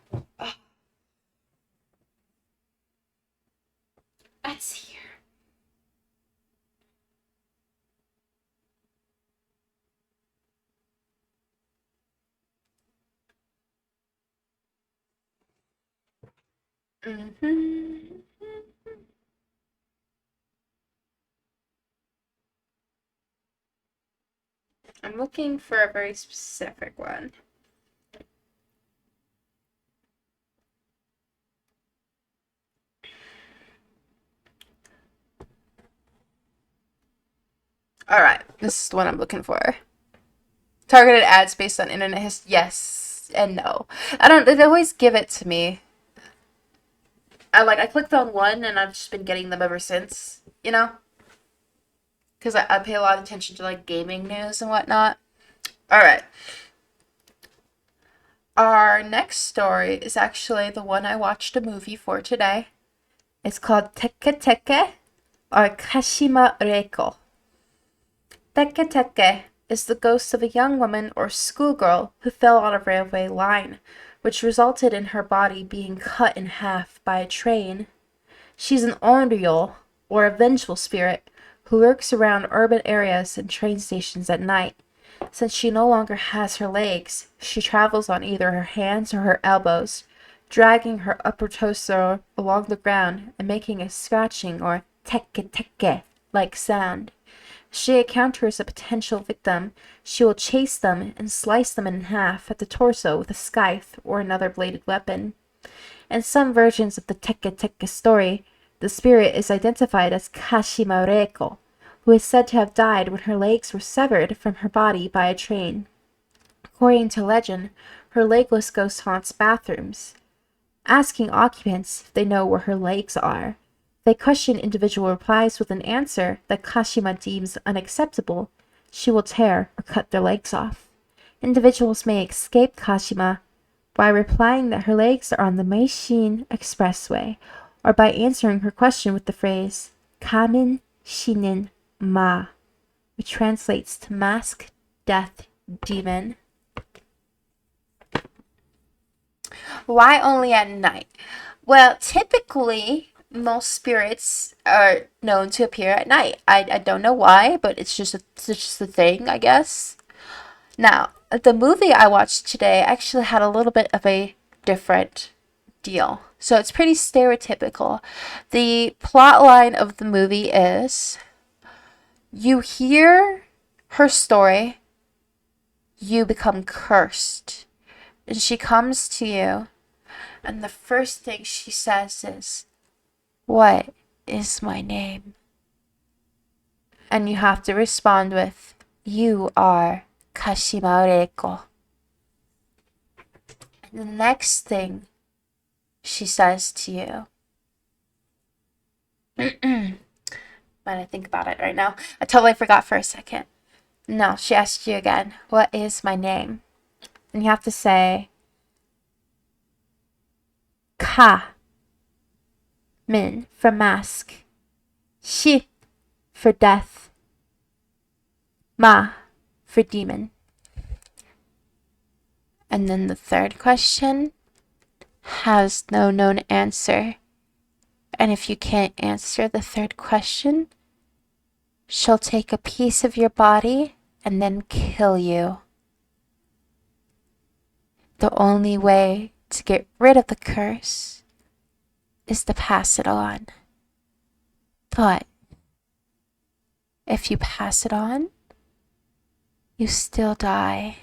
Let's see here. Mm-hmm. I'm looking for a very specific one. All right, this is the one I'm looking for. Targeted ads based on internet history. Yes and no. I don't. They always give it to me. I clicked on one and I've just been getting them ever since. You know, because I pay a lot of attention to like gaming news and whatnot. All right. Our next story is actually the one I watched a movie for today. It's called Teke Teke or Kashima Reiko. Teke Teke is the ghost of a young woman or schoolgirl who fell on a railway line, which resulted in her body being cut in half by a train. She's an onryō, or a vengeful spirit, who lurks around urban areas and train stations at night. Since she no longer has her legs, she travels on either her hands or her elbows, dragging her upper torso along the ground and making a scratching or teke teke like sound. She encounters a potential victim. She will chase them and slice them in half at the torso with a scythe or another bladed weapon. In some versions of the Teke Teke story, the spirit is identified as Kashima Reiko, who is said to have died when her legs were severed from her body by a train. According to legend, her legless ghost haunts bathrooms, asking occupants if they know where her legs are. If they question individual replies with an answer that Kashima deems unacceptable, she will tear or cut their legs off. Individuals may escape Kashima by replying that her legs are on the Meishin Expressway, or by answering her question with the phrase Kamen Shinin Ma, which translates to mask, death, demon. Why only at night? Well, typically, most spirits are known to appear at night. I don't know why, but it's just a thing, I guess. Now, the movie I watched today actually had a little bit of a different deal. So it's pretty stereotypical. The plot line of the movie is you hear her story, you become cursed. And she comes to you, and the first thing she says is, "What is my name?" And you have to respond with, "You are Kashima Reiko." And the next thing she says to you, when I think about it right now, I totally forgot for a second. No, she asks you again, "What is my name?" And you have to say, Ka, Min for mask, Shi for death, Ma for demon. And then the third question has no known answer. And if you can't answer the third question, she'll take a piece of your body and then kill you. The only way to get rid of the curse is to pass it on. But if you pass it on, you still die.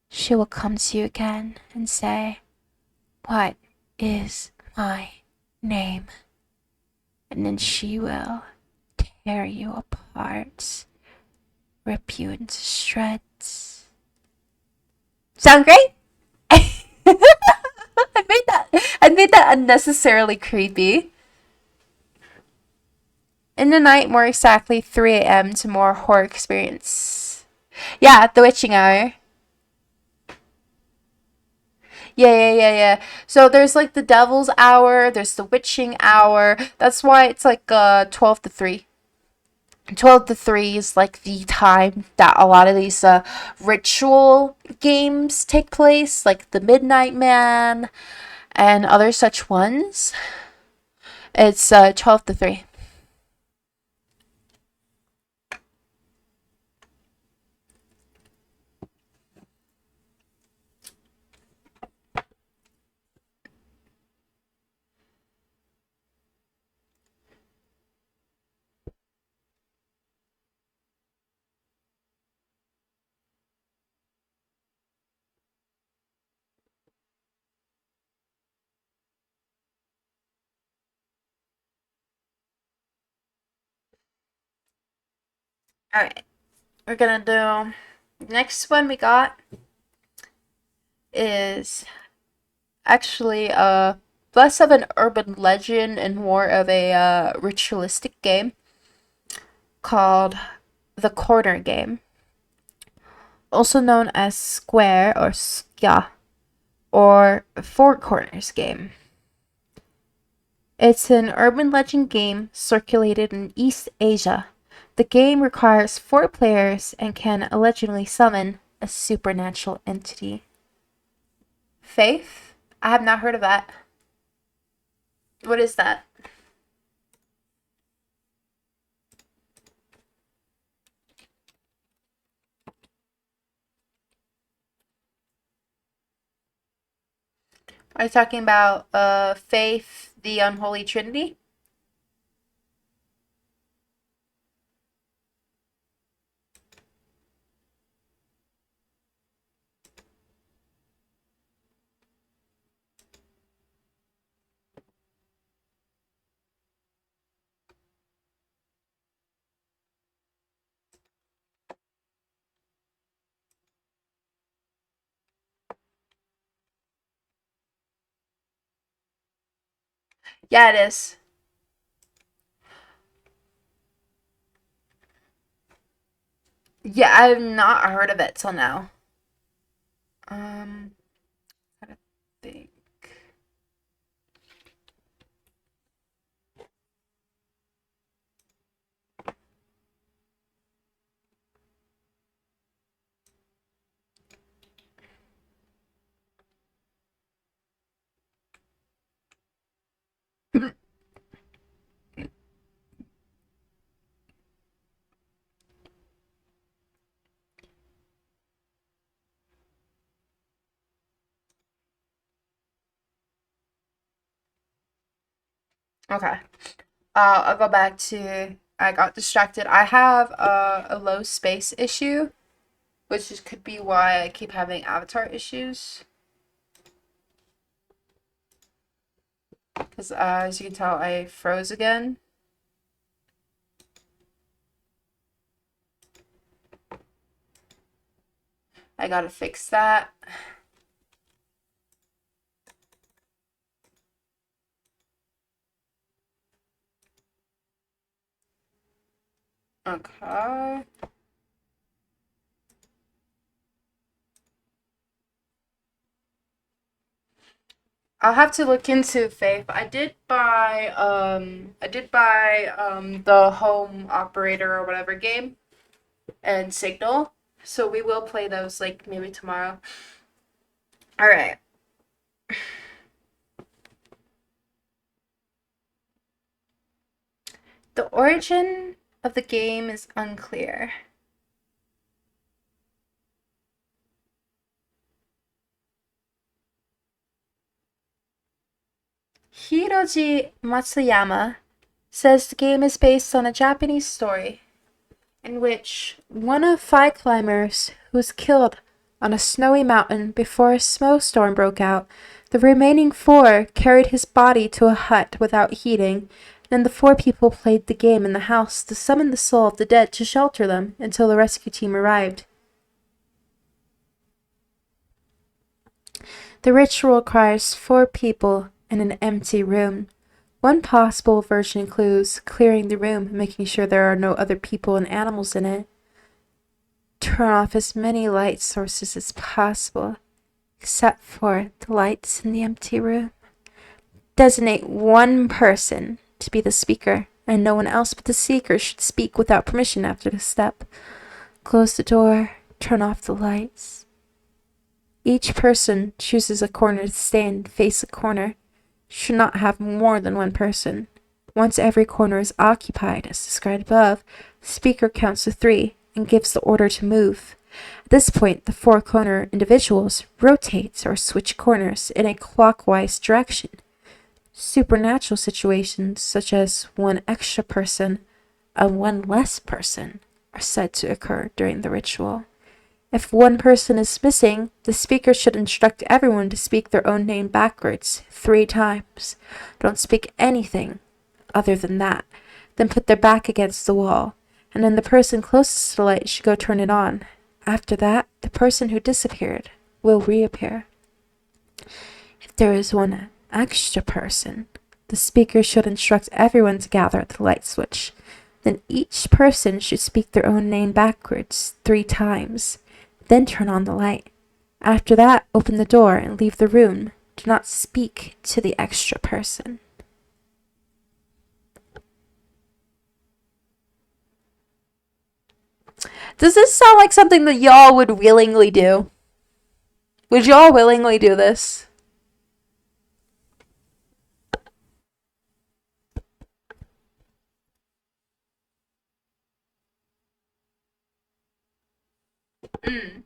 She will come to you again and say, "What is my name?" And then she will tear you apart, rip you into shreds. Sound great? I made that unnecessarily creepy. In the night, more exactly 3 a.m. to more horror experience. Yeah, the witching hour. Yeah. So there's like the devil's hour, there's the witching hour. That's why it's like 12 to 3. 12 to 3 is like the time that a lot of these ritual games take place, like the Midnight Man and other such ones. It's 12 to 3. Alright, we're gonna do. Next one we got is actually less of an urban legend and more of a ritualistic game called the Corner Game, also known as Square or Skya or Four Corners game. It's an urban legend game circulated in East Asia. The game requires 4 players and can allegedly summon a supernatural entity. Faith? I have not heard of that. What is that? Are you talking about Faith, the Unholy Trinity? Yeah, it is. Yeah, I've not heard of it till now. I gotta think. Okay. I'll go back to. I got distracted. I have a low space issue, could be why I keep having avatar issues. Because as you can tell, I froze again. I gotta fix that. Okay. I'll have to look into Faith. I did buy the home operator or whatever game and Signal. So we will play those like maybe tomorrow. All right. The origin of the game is unclear. Hiroji Matsuyama says the game is based on a Japanese story in which one of five climbers who was killed on a snowy mountain before a snowstorm broke out. The remaining four carried his body to a hut without heating. Then the four people played the game in the house to summon the soul of the dead to shelter them until the rescue team arrived. The ritual requires four people in an empty room. One possible version includes clearing the room, making sure there are no other people and animals in it. Turn off as many light sources as possible, except for the lights in the empty room. Designate one person to be the speaker, and no one else but the seeker should speak without permission after this step. Close the door, turn off the lights. Each person chooses a corner to stand, face a corner. Should not have more than one person. Once every corner is occupied, as described above, the speaker counts to 3 and gives the order to move. At this point, the four corner individuals rotate or switch corners in a clockwise direction. Supernatural situations, such as one extra person and one less person, are said to occur during the ritual. If one person is missing, the speaker should instruct everyone to speak their own name backwards 3 times. Don't speak anything other than that. Then put their back against the wall, and then the person closest to the light should go turn it on. After that, the person who disappeared will reappear. If there is one extra person, the speaker should instruct everyone to gather at the light switch. Then each person should speak their own name backwards 3 times. Then turn on the light. After that, open the door and leave the room. Do not speak to the extra person. Does this sound like something that y'all would willingly do? Would y'all willingly do this? Mm.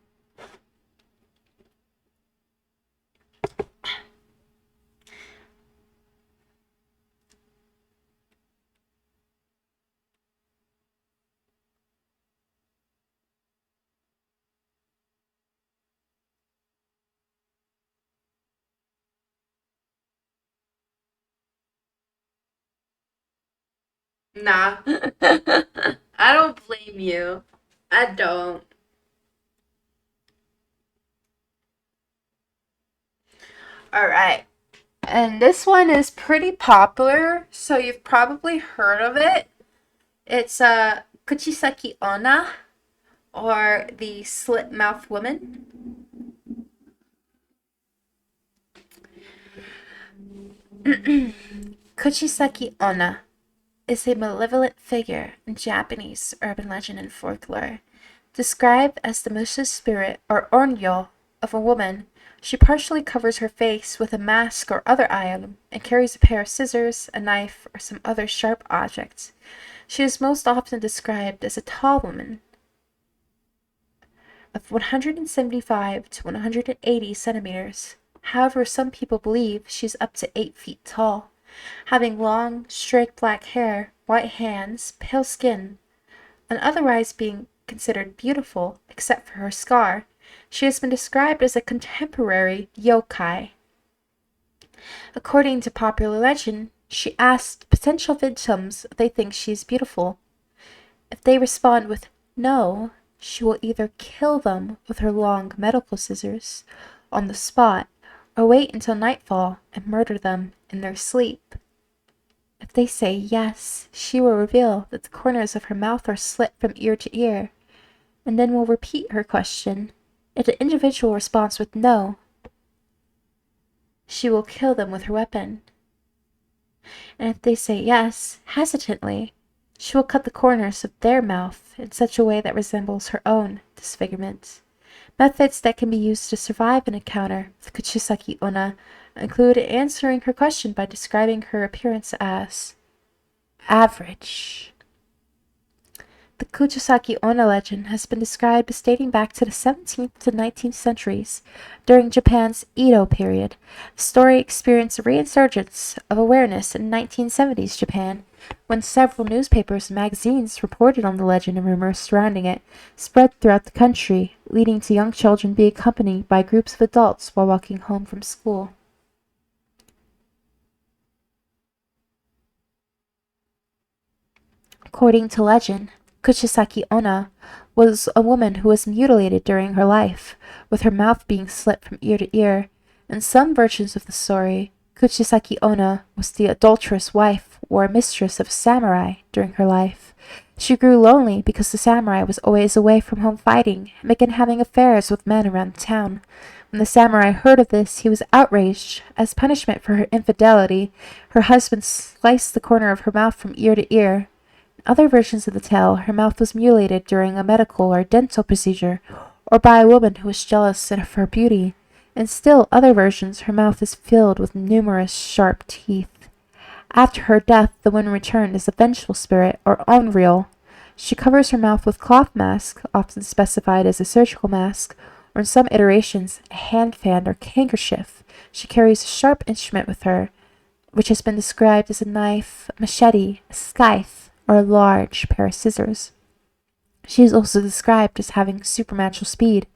Nah. I don't blame you. I don't. Alright. And this one is pretty popular, so you've probably heard of it. It's Kuchisaki Onna, or the Slit Mouth Woman. Kuchisaki Onna is a malevolent figure in Japanese urban legend and folklore. Described as the mischievous spirit or onryo of a woman, she partially covers her face with a mask or other item and carries a pair of scissors, a knife, or some other sharp object. She is most often described as a tall woman of 175 to 180 centimeters. However, some people believe she's up to 8 feet tall. having long, straight black hair, white hands, pale skin, and otherwise being considered beautiful except for her scar. She has been described as a contemporary yokai. According to popular legend, she asked potential victims if they think she is beautiful. If they respond with no, she will either kill them with her long medical scissors on the spot or wait until nightfall and murder them in their sleep. If they say yes, she will reveal that the corners of her mouth are slit from ear to ear, and then will repeat her question. If the individual responds with no, she will kill them with her weapon. And if they say yes, hesitantly, she will cut the corners of their mouth in such a way that resembles her own disfigurement. Methods that can be used to survive an encounter with Kuchisaki Onna include answering her question by describing her appearance as average. The Kuchisaki Onna legend has been described as dating back to the 17th to 19th centuries. During Japan's Edo period, the story experienced a resurgence of awareness in 1970s Japan, when several newspapers and magazines reported on the legend and rumors surrounding it, spread throughout the country, leading to young children being accompanied by groups of adults while walking home from school. According to legend, Kuchisaki Onna was a woman who was mutilated during her life, with her mouth being slit from ear to ear. In some versions of the story, Kuchisaki Onna was the adulterous wife or mistress of a samurai during her life. She grew lonely because the samurai was always away from home fighting and began having affairs with men around the town. When the samurai heard of this, he was outraged. As punishment for her infidelity, her husband sliced the corner of her mouth from ear to ear. In other versions of the tale, her mouth was mutilated during a medical or dental procedure, or by a woman who was jealous of her beauty. In still other versions, her mouth is filled with numerous sharp teeth. After her death, the woman returned as a vengeful spirit, or onryo. She covers her mouth with cloth mask, often specified as a surgical mask, or in some iterations, a hand fan or handkerchief. She carries a sharp instrument with her, which has been described as a knife, machete, a scythe, or a large pair of scissors. She is also described as having supernatural speed.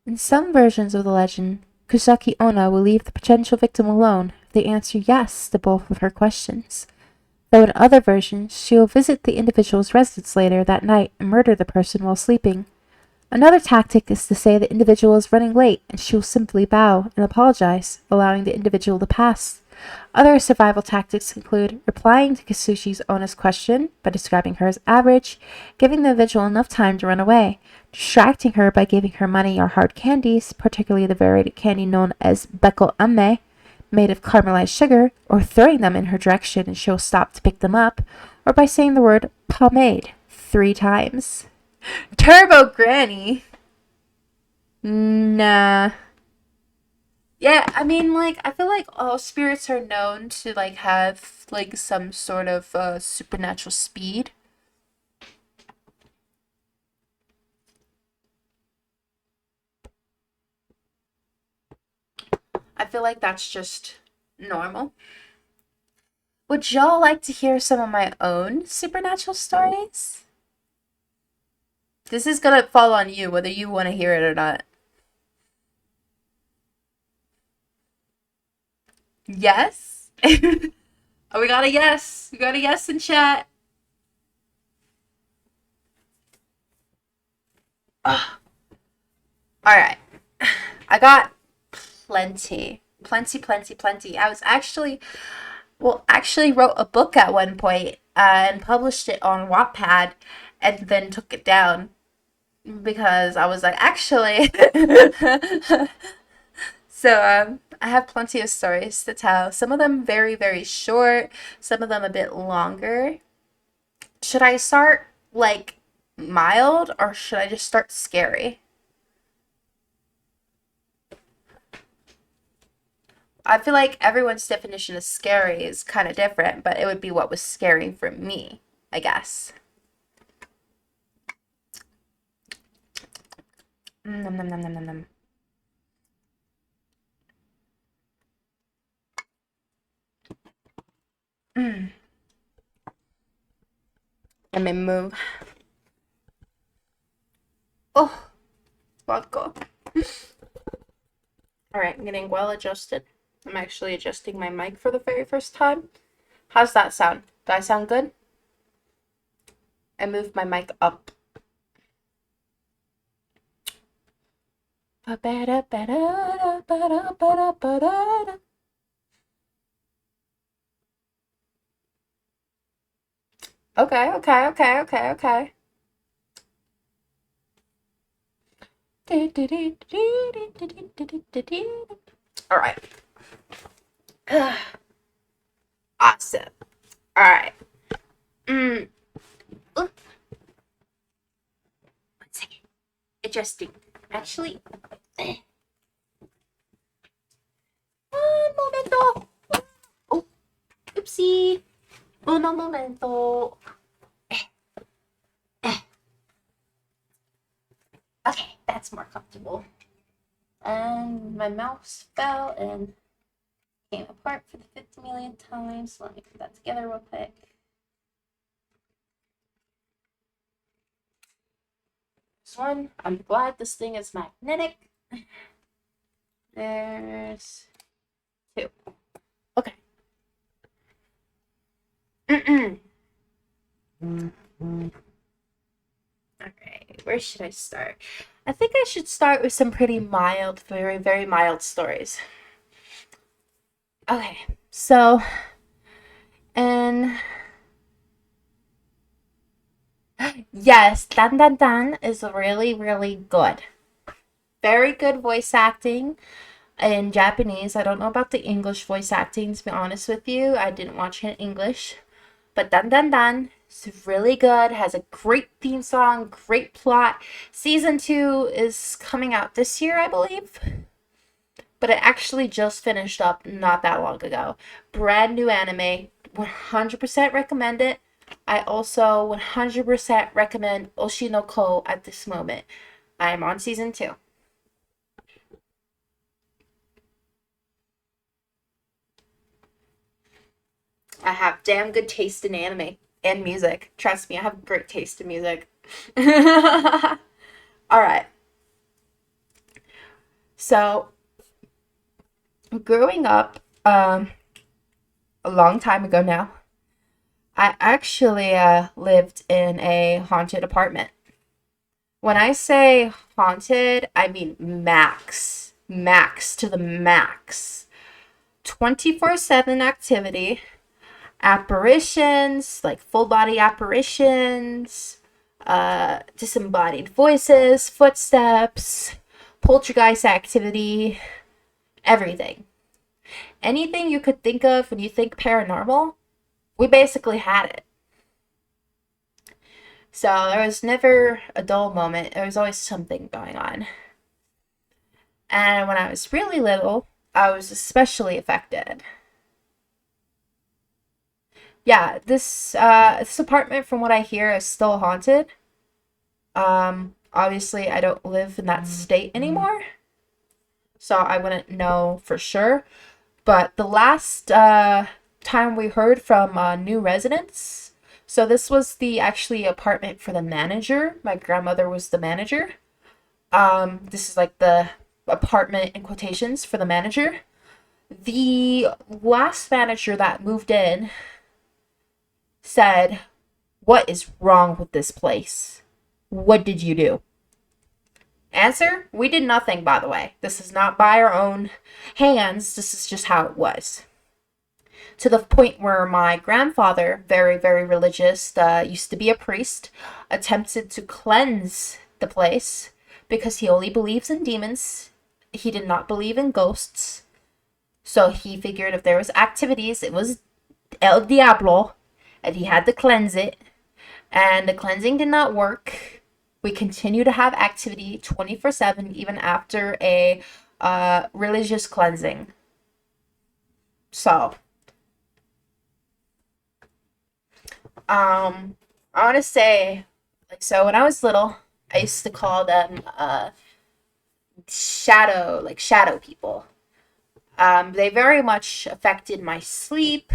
In some versions of the legend, Kusaki Onna will leave the potential victim alone if they answer yes to both of her questions, though in other versions she will visit the individual's residence later that night and murder the person while sleeping. Another tactic is to say the individual is running late and she will simply bow and apologize, allowing the individual to pass. Other survival tactics include replying to Kasushi Onna's question by describing her as average, giving the individual enough time to run away, distracting her by giving her money or hard candies, particularly the varied candy known as beko ame, made of caramelized sugar, or throwing them in her direction and she'll stop to pick them up, or by saying the word pomade 3 times. Turbo Granny? Nah. Yeah, I mean, like, I feel like all spirits are known to, like, have, like, some sort of supernatural speed. I feel like that's just normal. Would y'all like to hear some of my own supernatural stories? This is gonna fall on you, whether you want to hear it or not. Yes? Oh, we got a yes. We got a yes in chat. Ugh. All right. I got plenty. Plenty, plenty, plenty. I was actually wrote a book at one point and published it on Wattpad and then took it down because I was like, actually. So, I have plenty of stories to tell. Some of them very, very short, some of them a bit longer. Should I start like mild or should I just start scary? I feel like everyone's definition of scary is kind of different, but it would be what was scary for me, I guess. Nom, nom, nom, nom, nom, nom. Mm. Let me move. Oh, vodka. All right, I'm getting well adjusted. I'm actually adjusting my mic for the very first time. How's that sound? Do I sound good? I moved my mic up. Okay, okay, okay, okay, okay. All right. Awesome. All right. Mm. One second. Adjusting. Actually, un momento. Oh, oopsie. Uno momento. Okay, that's more comfortable. And my mouse fell and came apart for the 50 millionth time. So let me put that together real quick. This one, I'm glad this thing is magnetic. There's 2. Okay. Okay, where should I start? I think I should start with some pretty mild, very, very mild stories. Okay, so, and yes, Dan Dan Dan is really, really good. Very good voice acting in Japanese. I don't know about the English voice acting, to be honest with you. I didn't watch it in English. But Dan Dan Dan is really good, has a great theme song, great plot. Season 2 is coming out this year, I believe. But it actually just finished up not that long ago. Brand new anime. 100% recommend it. I also 100% recommend Oshi no Ko at this moment. I am on season 2. I have damn good taste in anime and music. Trust me, I have great taste in music. All right. So, growing up, a long time ago now, I actually lived in a haunted apartment. When I say haunted, I mean max. Max to the max. 24/7 activity, apparitions, like full body apparitions, disembodied voices, footsteps, poltergeist activity, everything. Anything you could think of when you think paranormal, we basically had it. So there was never a dull moment. There was always something going on. And when I was really little, I was especially affected. Yeah, this apartment, from what I hear, is still haunted. Obviously, I don't live in that state anymore, so I wouldn't know for sure. But the last time we heard from new residents, so this was the actually apartment for the manager. My grandmother was the manager. This is like the apartment in quotations for the manager. The last manager that moved in said, "What is wrong with this place? What did you do?" Answer, we did nothing, by the way. This is not by our own hands. This is just how it was. To the point where my grandfather, very, very religious, used to be a priest, attempted to cleanse the place because he only believes in demons. He did not believe in ghosts. So he figured if there was activities, it was El Diablo, and he had to cleanse it. And the cleansing did not work. We continue to have activity 24/7 even after a religious cleansing. So, I want to say, like, so when I was little, I used to call them shadow people. They very much affected my sleep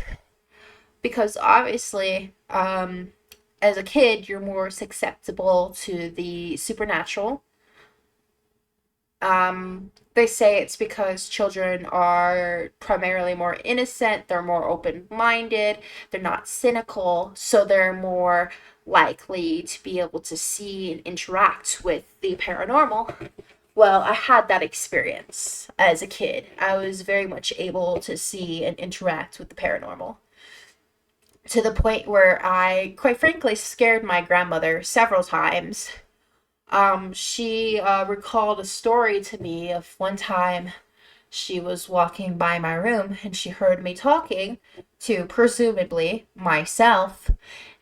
because obviously, as a kid, you're more susceptible to the supernatural. They say it's because children are primarily more innocent, they're more open minded, they're not cynical, so they're more likely to be able to see and interact with the paranormal. Well, I had that experience as a kid. I was very much able to see and interact with the paranormal to the point where I, quite frankly, scared my grandmother several times. She recalled a story to me of one time she was walking by my room and she heard me talking to presumably myself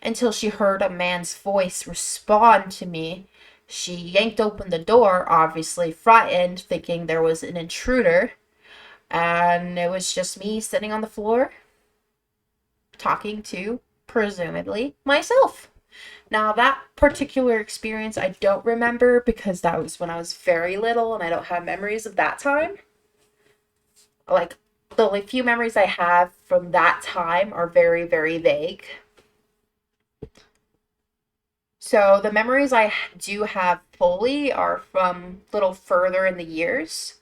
until she heard a man's voice respond to me. She yanked open the door, obviously frightened, thinking there was an intruder, and it was just me sitting on the floor talking to presumably myself. Now, that particular experience I don't remember because that was when I was very little and I don't have memories of that time. Like, the only few memories I have from that time are very, very vague. So, the memories I do have fully are from a little further in the years.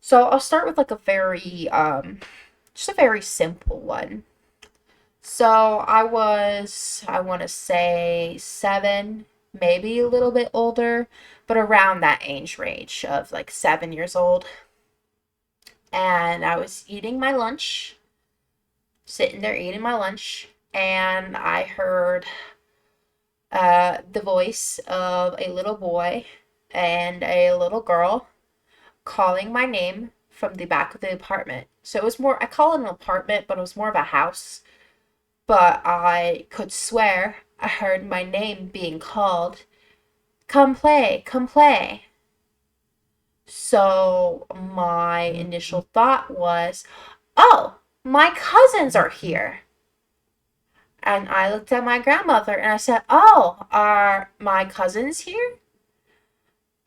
So, I'll start with like just a very simple one. So I want to say 7, maybe a little bit older, but around that age range of like 7 years old. And I was eating my lunch, sitting there eating my lunch, and I heard the voice of a little boy and a little girl calling my name from the back of the apartment. So it was more, I call it an apartment, but it was more of a house, but I could swear I heard my name being called. Come play, come play. So my initial thought was, oh, my cousins are here. And I looked at my grandmother and I said, oh, are my cousins here?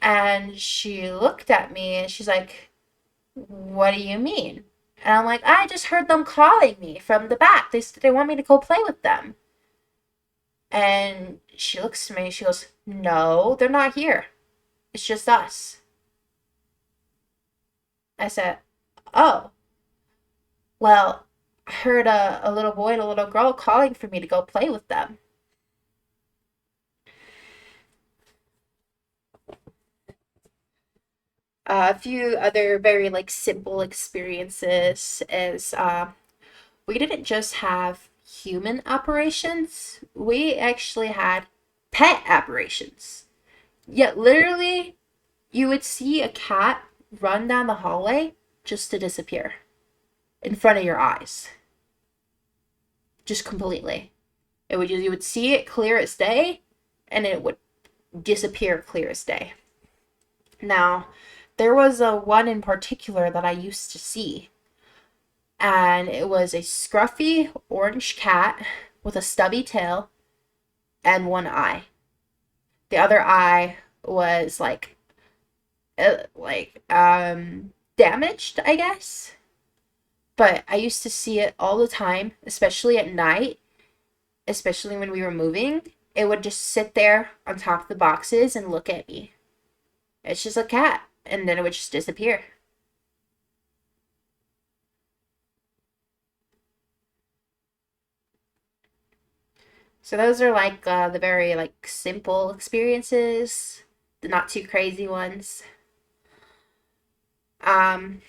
And she looked at me and she's like, what do you mean? And I'm like, I just heard them calling me from the back. They want me to go play with them. And she looks at me and she goes, no, they're not here. It's just us. I said, oh, well, I heard a little boy and a little girl calling for me to go play with them. A few other very like simple experiences is we didn't just have human apparitions, we actually had pet apparitions. Yet literally, you would see a cat run down the hallway just to disappear in front of your eyes, just completely. You would see it clear as day, and it would disappear clear as day. Now, there was a one in particular that I used to see, and it was a scruffy orange cat with a stubby tail and one eye. The other eye was damaged, I guess. But I used to see it all the time, especially at night, especially when we were moving. It would just sit there on top of the boxes and look at me. It's just a cat, and then it would just disappear. So those are like the very like simple experiences, the not too crazy ones. Um,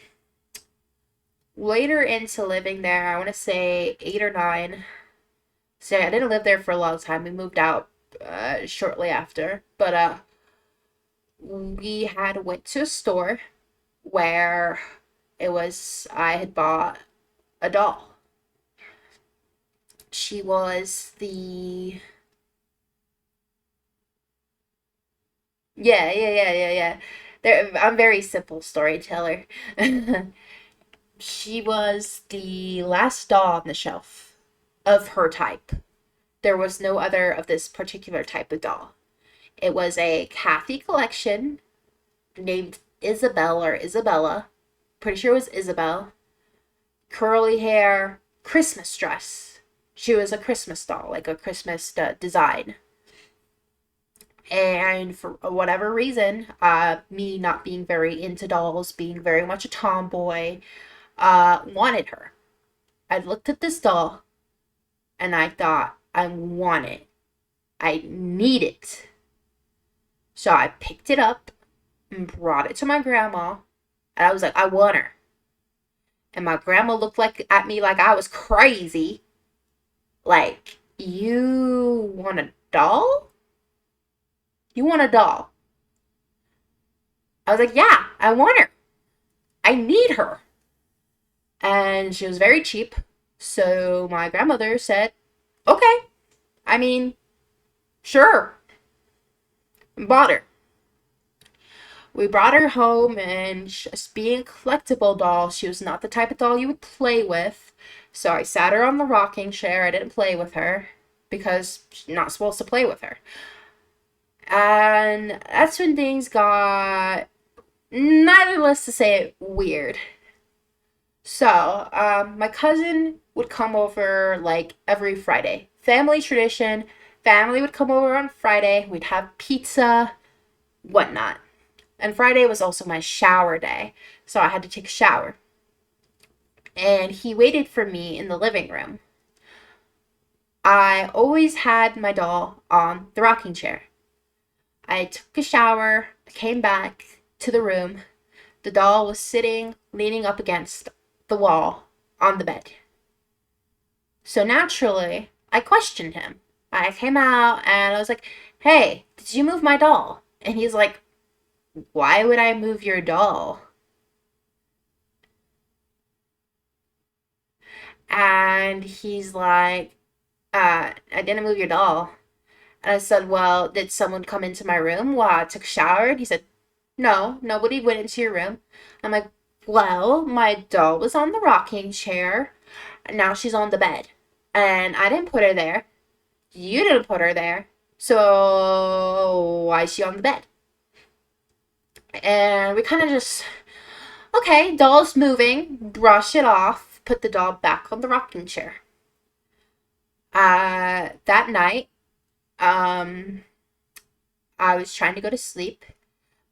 Later into living there, I want to say 8 or 9. So I didn't live there for a long time. We moved out shortly after, but we had went to a store where it was I had bought a doll. She was the yeah. I'm very simple storyteller. She was the last doll on the shelf of her type. There was no other of this particular type of doll. It was a Kathy collection, named Isabel or Isabella. Pretty sure it was Isabel. Curly hair, Christmas dress. She was a Christmas doll, like a Christmas design. And for whatever reason, me not being very into dolls, being very much a tomboy, wanted her. I looked at this doll and I thought, I want it. I need it. So I picked it up and brought it to my grandma. And I was like, I want her. And my grandma looked at me like I was crazy. Like, you want a doll? You want a doll? I was like, yeah, I want her. I need her. And she was very cheap. So my grandmother said, okay. I mean, sure. And bought her. We brought her home, and just being a collectible doll, she was not the type of doll you would play with. So I sat her on the rocking chair. I didn't play with her because she's not supposed to play with her. And that's when things got, needless to say, weird. So, my cousin would come over like every Friday. Family tradition. Family would come over on Friday. We'd have pizza, whatnot. And Friday was also my shower day. So I had to take a shower. And he waited for me in the living room. I always had my doll on the rocking chair. I took a shower, came back to the room. The doll was sitting, leaning up against the wall on the bed. So naturally, I questioned him. I came out and I was like, hey, did you move my doll? And he's like, why would I move your doll? And he's like, I didn't move your doll. And I said, well, did someone come into my room while I took a shower? And he said, no, nobody went into your room. I'm like, well, my doll was on the rocking chair. And now she's on the bed. And I didn't put her there. You didn't put her there. So why is she on the bed? And we kind of just, okay, doll's moving, brush it off, put the doll back on the rocking chair. That night, I was trying to go to sleep,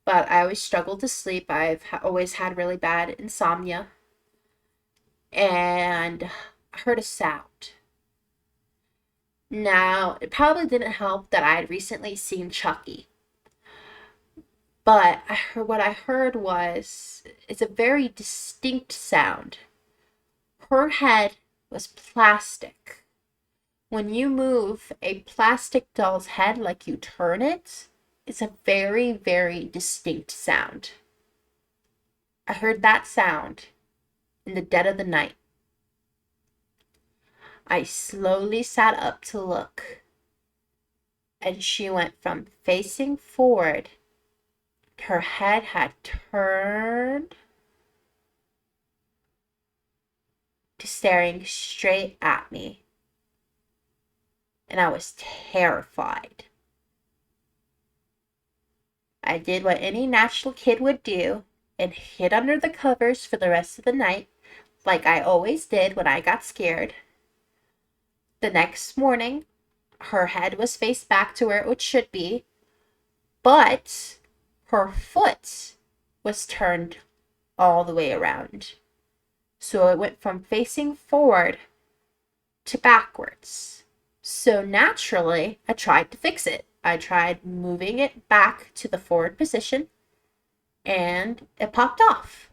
but I always struggled to sleep. I've always had really bad insomnia. And I heard a sound. Now, it probably didn't help that I had recently seen Chucky. But what I heard was, it's a very distinct sound. Her head was plastic. When you move a plastic doll's head like you turn it, it's a very, very distinct sound. I heard that sound in the dead of the night. I slowly sat up to look, and she went from facing forward. Her head had turned to staring straight at me. And I was terrified. I did what any natural kid would do and hid under the covers for the rest of the night, like I always did when I got scared. The next morning, her head was faced back to where it should be, but her foot was turned all the way around. So it went from facing forward to backwards. So naturally, I tried to fix it. I tried moving it back to the forward position, and it popped off.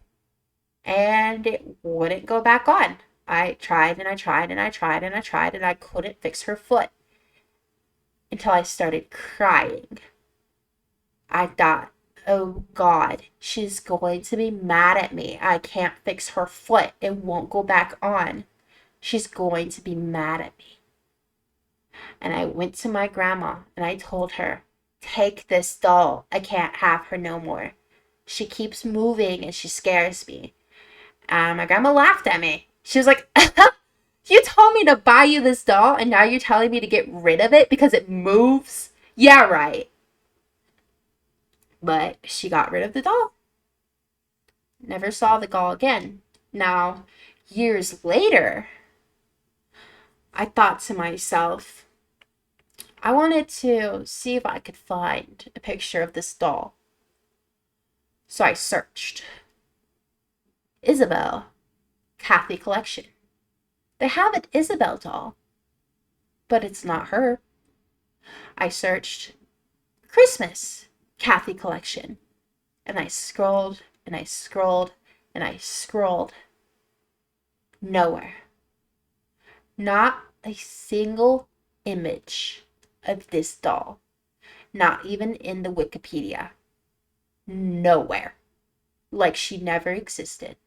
And it wouldn't go back on. I tried and I tried and I tried and I tried, and I couldn't fix her foot until I started crying. I thought, oh God, she's going to be mad at me. I can't fix her foot. It won't go back on. She's going to be mad at me. And I went to my grandma and I told her, take this doll. I can't have her no more. She keeps moving and she scares me. And my grandma laughed at me. She was like, you told me to buy you this doll and now you're telling me to get rid of it because it moves? Yeah, right. But she got rid of the doll. Never saw the doll again. Now, years later, I thought to myself, I wanted to see if I could find a picture of this doll. So I searched Isabel Kathy collection. They have an Isabel doll, but it's not her. I searched Christmas Kathy collection, and I scrolled and I scrolled and I scrolled. Nowhere. Not a single image of this doll. Not even in the Wikipedia. Nowhere. Like she never existed.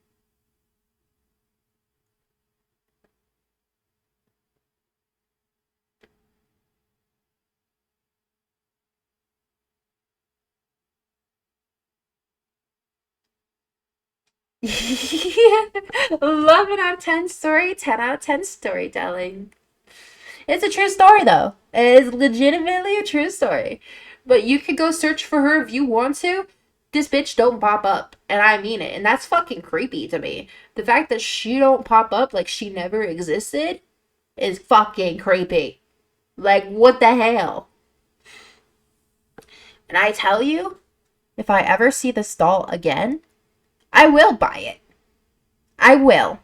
Yeah. 11 out of 10 story, 10 out of 10 storytelling. It's a true story, though. It is legitimately a true story. But you could go search for her if you want to. This bitch don't pop up. And I mean it. And that's fucking creepy to me. The fact that she don't pop up like she never existed is fucking creepy. Like, what the hell? And I tell you, if I ever see this doll again, I will buy it. I will.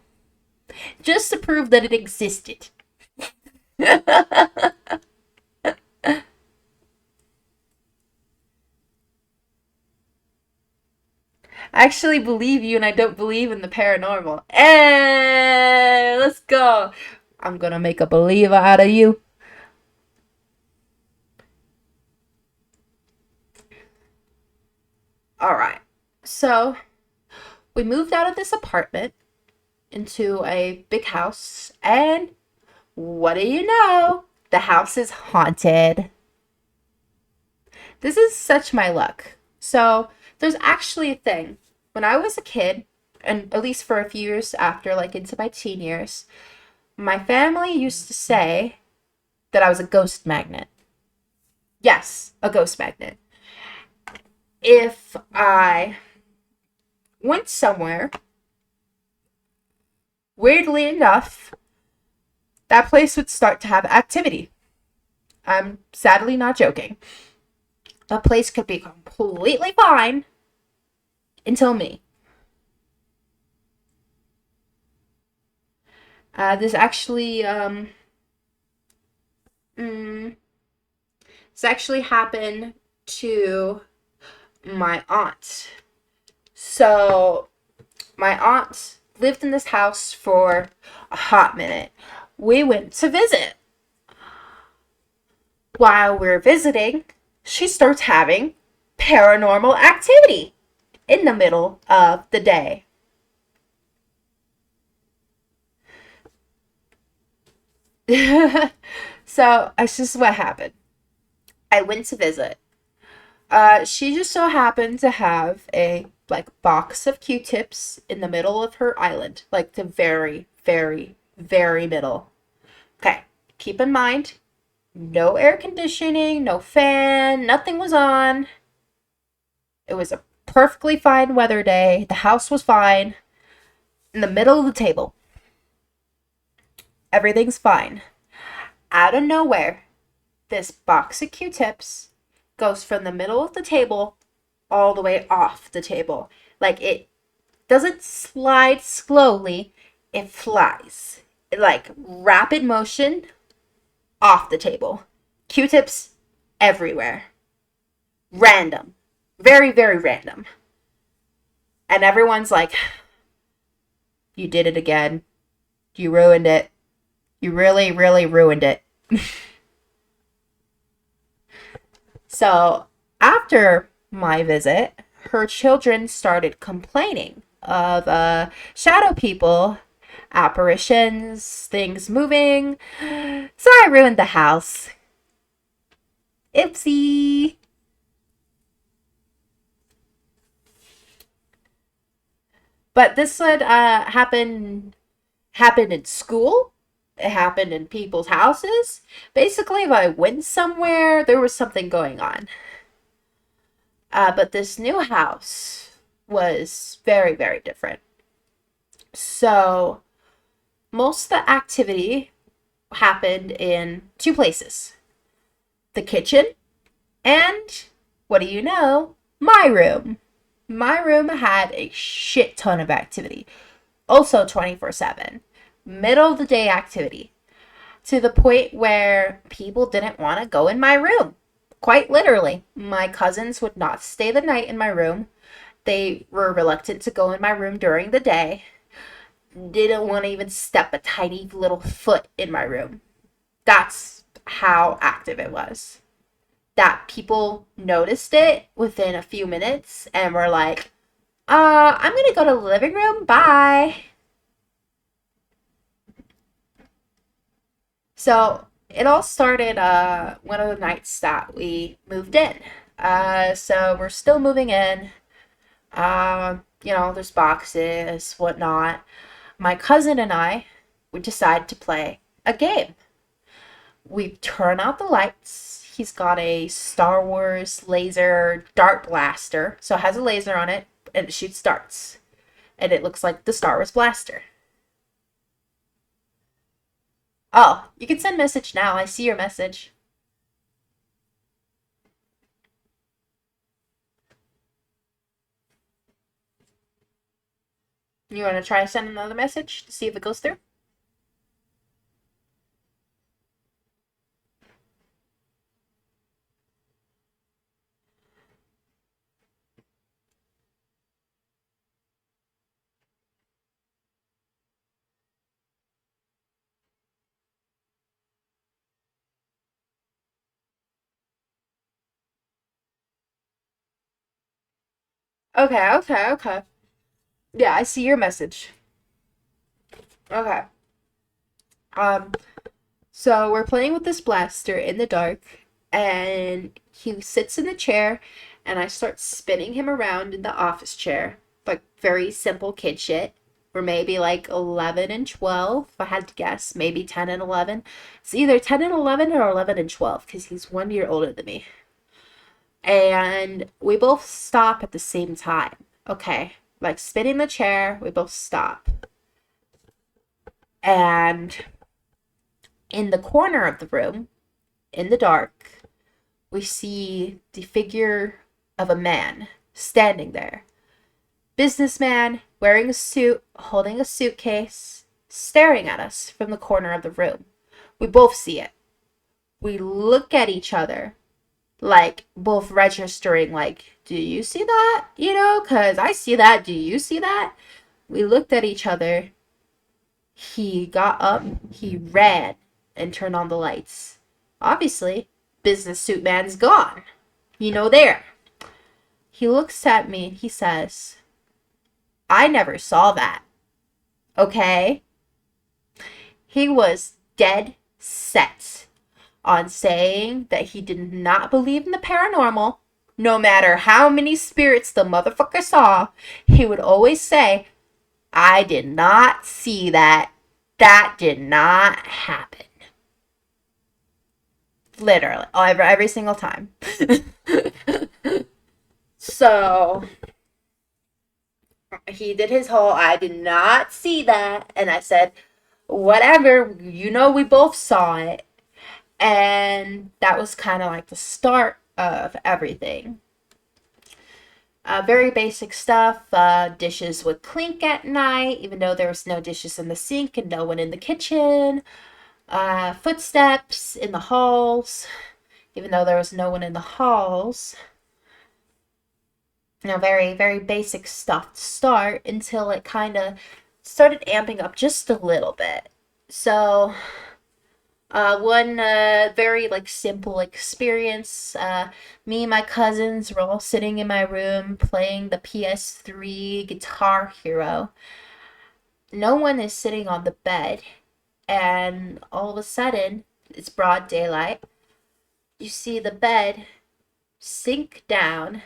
Just to prove that it existed. I actually believe you and I don't believe in the paranormal. Hey, let's go. I'm gonna make a believer out of you. Alright. So, we moved out of this apartment into a big house, and what do you know? The house is haunted. This is such my luck. So, there's actually a thing. When I was a kid, and at least for a few years after, like into my teen years, my family used to say that I was a ghost magnet. Yes, a ghost magnet. If I went somewhere, weirdly enough, that place would start to have activity. I'm sadly not joking. A place could be completely fine until me. This actually, mm, this actually happened to my aunt. So, my aunt lived in this house for a hot minute. We went to visit. While we're visiting, she starts having paranormal activity in the middle of the day. So, that's just what happened. I went to visit. She just so happened to have a like box of Q-tips in the middle of her island, like the very, very, very middle. Okay, keep in mind, no air conditioning, no fan, nothing was on. It was a perfectly fine weather day. The house was fine. In the middle of the table. Everything's fine. Out of nowhere, this box of Q-tips goes from the middle of the table all the way off the table. Like it doesn't slide slowly, it flies. Like rapid motion off the table. Q-tips everywhere. Random. Very, very random. And everyone's like, you did it again. You ruined it. You really, really ruined it. So, after my visit, her children started complaining of shadow people, apparitions, things moving. So, I ruined the house. Oopsie. But this would happen in school. It happened in people's houses. Basically, if I went somewhere, there was something going on. But this new house was very, very different. So most of the activity happened in two places: the kitchen and, what do you know, my room. My room had a shit ton of activity. Also 24/7. Middle of the day activity. To the point where people didn't want to go in my room. Quite literally. My cousins would not stay the night in my room. They were reluctant to go in my room during the day. Didn't want to even step a tiny little foot in my room. That's how active it was. That people noticed it within a few minutes and were like, I'm gonna go to the living room. Bye. So it all started one of the nights that we moved in. So we're still moving in. There's boxes, whatnot. My cousin and I would decide to play a game. We turn out the lights. He's got a Star Wars laser dart blaster, so it has a laser on it and it shoots darts. And it looks like the Star Wars blaster. Oh, you can send message now. I see your message. You want to try send another message to see if it goes through? Okay. Yeah, I see your message. Okay. Um, so we're playing with this blaster in the dark, and he sits in the chair, and I start spinning him around in the office chair. Like, very simple kid shit. We're maybe like 11 and 12, if I had to guess. Maybe 10 and 11. It's either 10 and 11 or 11 and 12, because he's 1 year older than me. And we both stop at the same time. Okay. Like, spinning the chair, we both stop. And in the corner of the room, in the dark, we see the figure of a man standing there. Businessman, wearing a suit, holding a suitcase, staring at us from the corner of the room. We both see it. We look at each other, like both registering, like, do you see that? Because I see that. Do you see that? We looked at each other. He got up, he ran, and turned on the lights. Obviously, business suit man's gone. There. He looks at me and he says, I never saw that. Okay? He was dead set on saying that he did not believe in the paranormal. No matter how many spirits the motherfucker saw, he would always say, I did not see that. That did not happen. Literally. Every single time. So, he did his whole, I did not see that. And I said, whatever, we both saw it. And that was kind of like the start of everything. Very basic stuff. Dishes would clink at night, even though there was no dishes in the sink and no one in the kitchen. Footsteps in the halls, even though there was no one in the halls. Very, very basic stuff to start until it kind of started amping up just a little bit. So, one very like simple experience. Me and my cousins were all sitting in my room playing the PS3 Guitar Hero. No one is sitting on the bed, and all of a sudden, it's broad daylight. You see the bed sink down,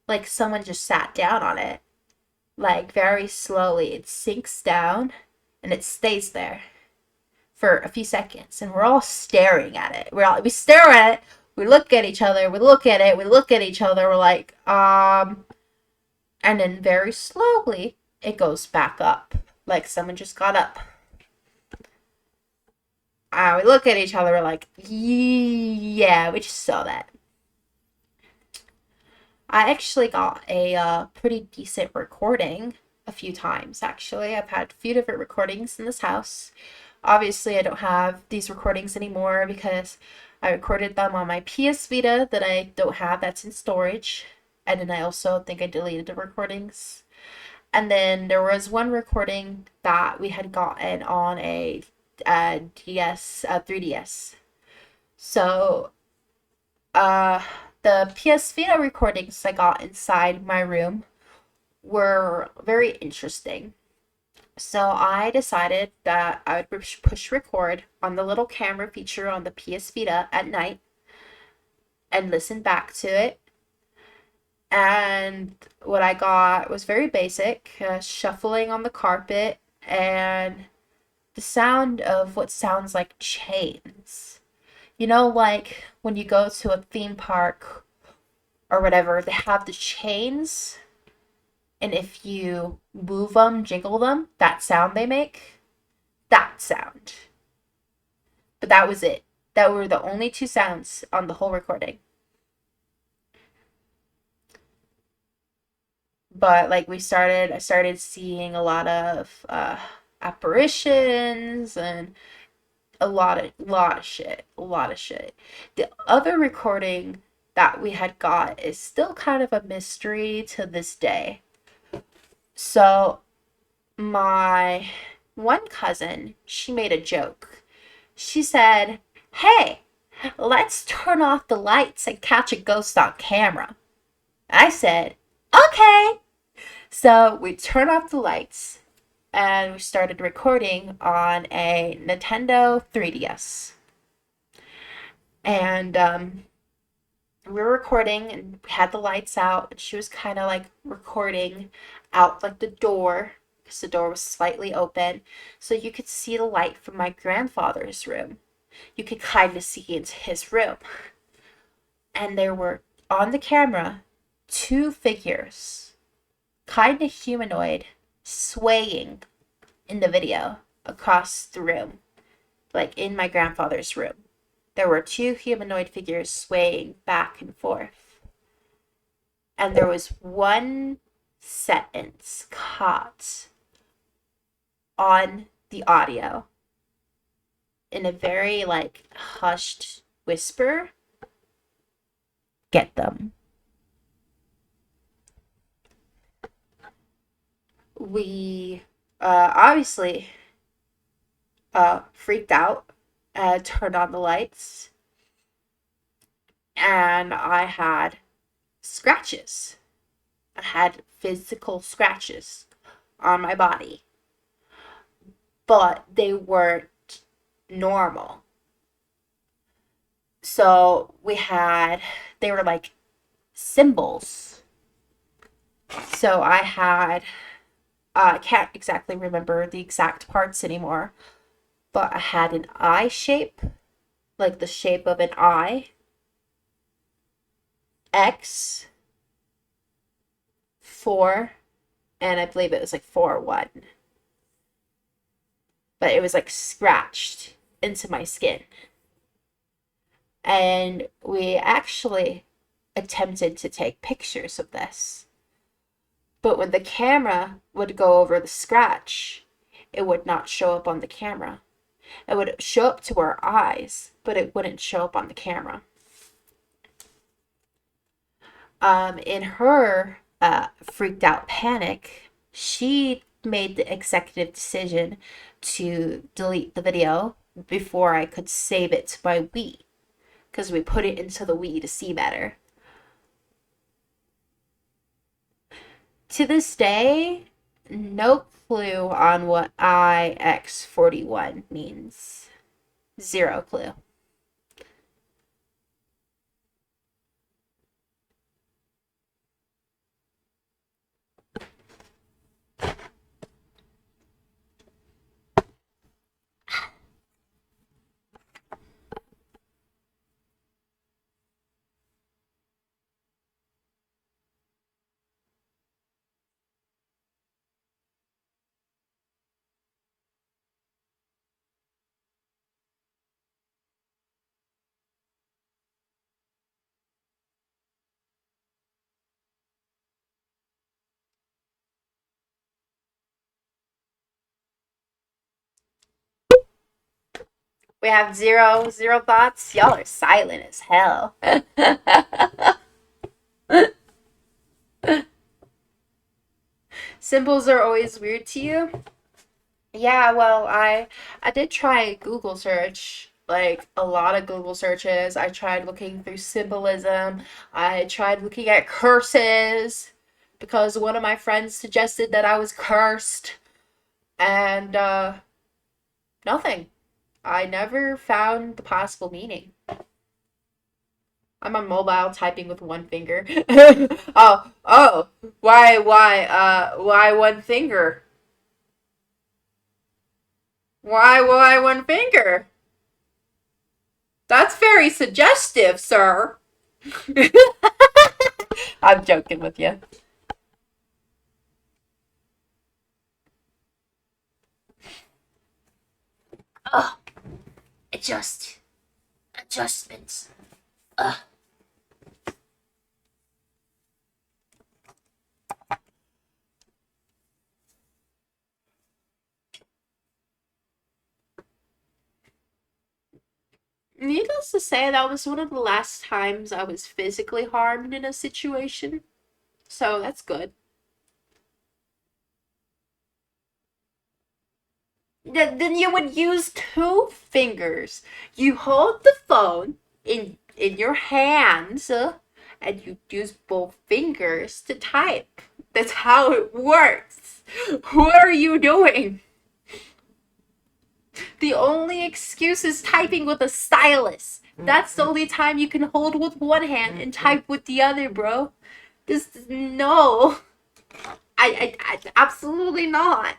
like someone just sat down on it. Like very slowly, it sinks down, and it stays there for a few seconds, and we're all staring at it. We stare at it We look at each other, we look at it, we look at each other, we're like, and then very slowly it goes back up, like someone just got up. We look at each other, we're like, yeah, we just saw that. I actually got a pretty decent recording a few times, actually. I've had a few different recordings in this house. Obviously, I don't have these recordings anymore because I recorded them on my PS Vita that I don't have, that's in storage. And then I also think I deleted the recordings. And then there was one recording that we had gotten on a DS, 3DS. So, uh, the PS Vita recordings I got inside my room were very interesting. So I decided that I would push record on the little camera feature on the PS Vita at night and listen back to it. And what I got was very basic, shuffling on the carpet and the sound of what sounds like chains. You know, like when you go to a theme park or whatever, they have the chains, and if you move them, jiggle them, that sound they make, that sound. But that was it. That were the only two sounds on the whole recording. But like I started seeing a lot of apparitions and a lot of shit. The other recording that we had got is still kind of a mystery to this day. So my one cousin, she made a joke. She said, "Hey, let's turn off the lights and catch a ghost on camera." I said, "Okay." So we turned off the lights and we started recording on a Nintendo 3DS. And we were recording and we had the lights out, and she was kind of like recording out like the door because the door was slightly open, so you could see the light from my grandfather's room. You could kind of see into his room, and there were on the camera two figures, kind of humanoid, swaying in the video across the room, like in my grandfather's room. There were two humanoid figures swaying back and forth. And there was one sentence caught on the audio in a very like hushed whisper. Get them. We obviously freaked out, turned on the lights, and I had scratches. I had physical scratches on my body, but they weren't normal. So they were like symbols. So I can't exactly remember the exact parts anymore, but I had an eye shape, like the shape of an eye, X, 4, and I believe it was like 4-1. But it was like scratched into my skin. And we actually attempted to take pictures of this. But when the camera would go over the scratch, it would not show up on the camera. It would show up to our eyes, but it wouldn't show up on the camera. In her freaked out panic, she made the executive decision to delete the video before I could save it to my Wii, because we put it into the Wii to see better. To this day, no clue on what IX41 means. Zero clue. We have zero thoughts. Y'all are silent as hell. Symbols are always weird to you? Yeah, well, I did try Google search, like a lot of Google searches. I tried looking through symbolism. I tried looking at curses because one of my friends suggested that I was cursed, and nothing. I never found the possible meaning. I'm on mobile typing with one finger. Oh, why one finger? Why one finger? That's very suggestive, sir. I'm joking with you. Ugh, adjustments. Ugh. Needless to say, that was one of the last times I was physically harmed in a situation. So that's good. Then you would use two fingers. You hold the phone in your hands, and you use both fingers to type. That's how it works. What are you doing? The only excuse is typing with a stylus. That's the only time you can hold with one hand and type with the other, bro. Just no. I absolutely not.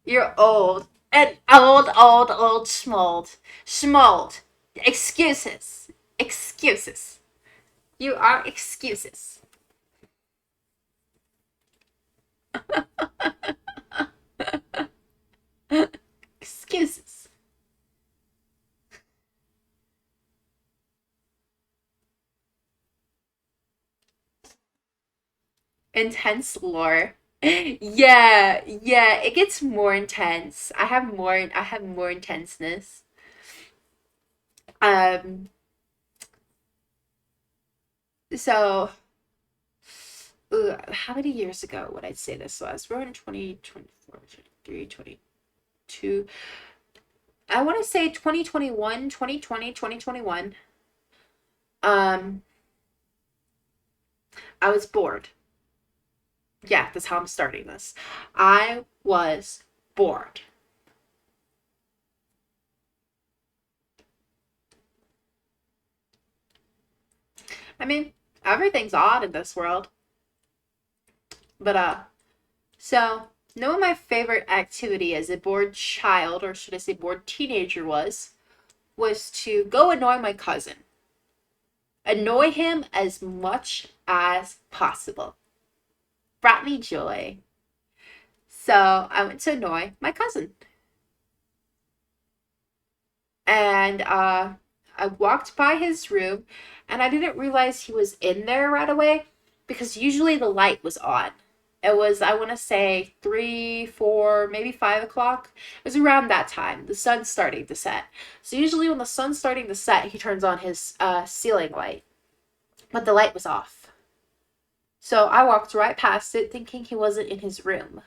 You're old. And old schmold. Schmold. Excuses. Excuses. You are excuses. Excuses. Intense lore. Yeah, it gets more intense. I have more intenseness. Um, so how many years ago would I say this? So I was born in 2024, 23, 22. I want to say 2021, 2020, 2021. Um, I was bored. Yeah, that's how I'm starting this. I was bored. I mean, everything's odd in this world. But so knowing my favorite activity as a bored child, or should I say bored teenager, was to go annoy my cousin. Annoy him as much as possible. Brought me joy. So I went to annoy my cousin. And I walked by his room and I didn't realize he was in there right away because usually the light was on. It was, I want to say, 3, 4, maybe 5 o'clock. It was around that time. The sun's starting to set. So usually when the sun's starting to set, he turns on his ceiling light. But the light was off. So I walked right past it thinking he wasn't in his room.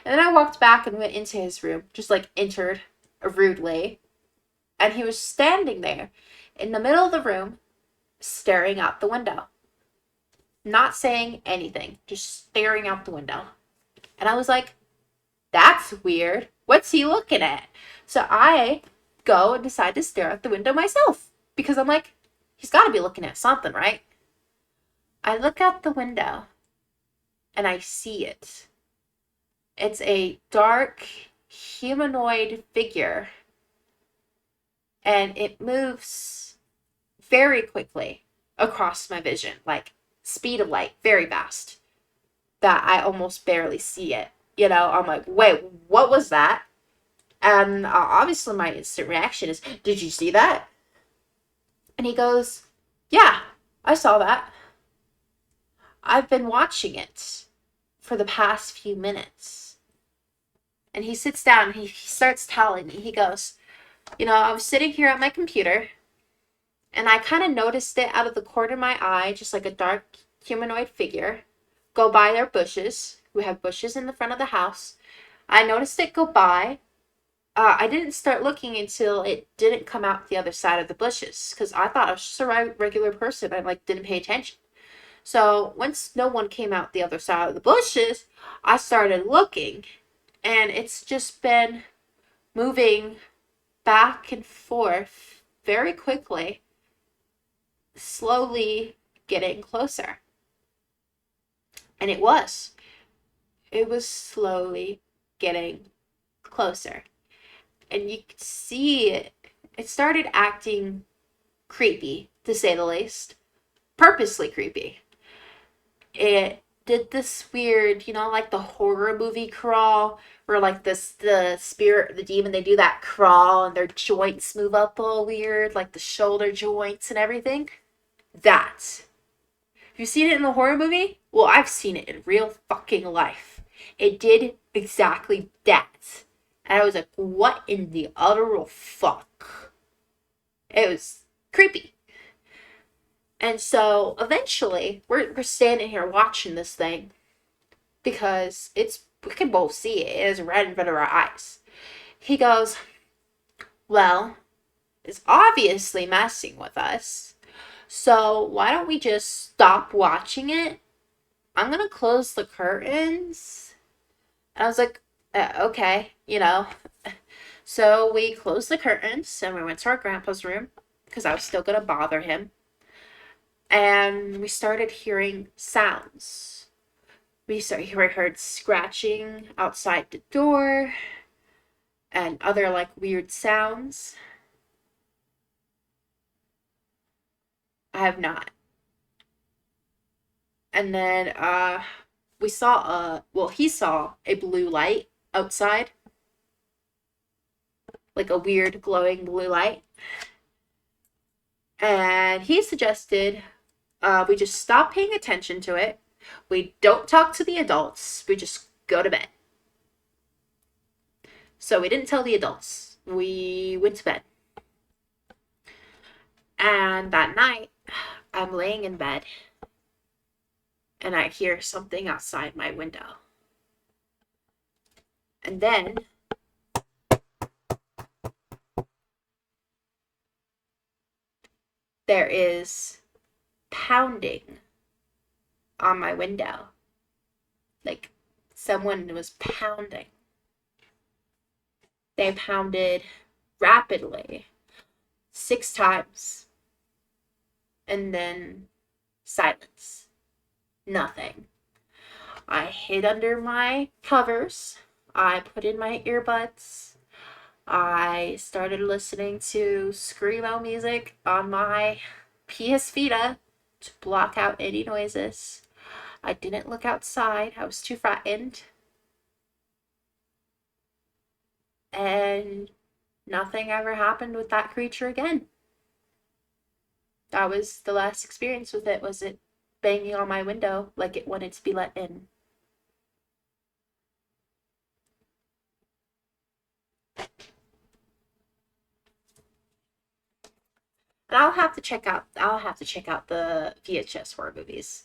And then I walked back and went into his room, just like entered rudely. And he was standing there in the middle of the room, staring out the window. Not saying anything, just staring out the window. And I was like, that's weird. What's he looking at? So I go and decide to stare out the window myself because I'm like, he's got to be looking at something, right? I look out the window and I see it. It's a dark humanoid figure and it moves very quickly across my vision, like speed of light, very fast, that I almost barely see it. You know, I'm like, wait, what was that? And obviously my instant reaction is, did you see that? And he goes, yeah, I saw that. I've been watching it for the past few minutes. And he sits down and he starts telling me, he goes, I was sitting here at my computer and I kind of noticed it out of the corner of my eye, just like a dark humanoid figure, go by their bushes. We have bushes in the front of the house. I noticed it go by. I didn't start looking until it didn't come out the other side of the bushes because I thought I was just a regular person. I didn't pay attention. So once no one came out the other side of the bushes, I started looking, and it's just been moving back and forth very quickly, slowly getting closer. And it was slowly getting closer. And you could see it started acting creepy, to say the least. Purposely creepy. It did this weird, like the horror movie crawl, where like the spirit, the demon, they do that crawl and their joints move up all weird, like the shoulder joints and everything. That. Have you seen it in the horror movie? Well, I've seen it in real fucking life. It did exactly that. And I was like, what in the utter fuck? It was creepy. And so eventually we're standing here watching this thing because we can both see it. It is right in front of our eyes. He goes, well, it's obviously messing with us. So why don't we just stop watching it? I'm gonna close the curtains. And I was like, okay, So we closed the curtains and we went to our grandpa's room because I was still gonna bother him. And we started hearing sounds. We heard scratching outside the door and other weird sounds. I have not. And then we saw he saw a blue light outside. Like a weird glowing blue light. And he suggested we just stop paying attention to it. We don't talk to the adults. We just go to bed. So we didn't tell the adults. We went to bed. And that night, I'm laying in bed and I hear something outside my window. And then there is pounding on my window. Like someone was pounding. They pounded rapidly 6 times. And then silence. Nothing. I hid under my covers. I put in my earbuds. I started listening to screamo music on my PS Vita to block out any noises. I didn't look outside. I was too frightened. And nothing ever happened with that creature again. That was the last experience with it, was it banging on my window like it wanted to be let in. And I'll have to check out the VHS horror movies.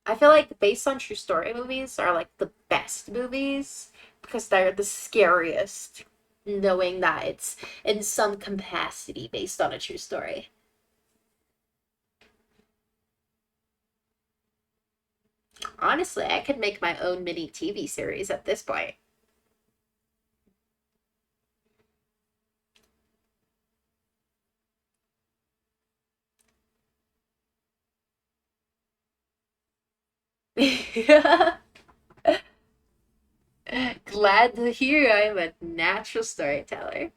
I feel like based on true story movies are like the best movies because they're the scariest, knowing that it's in some capacity based on a true story. Honestly, I could make my own mini TV series at this point. Glad to hear I'm a natural storyteller.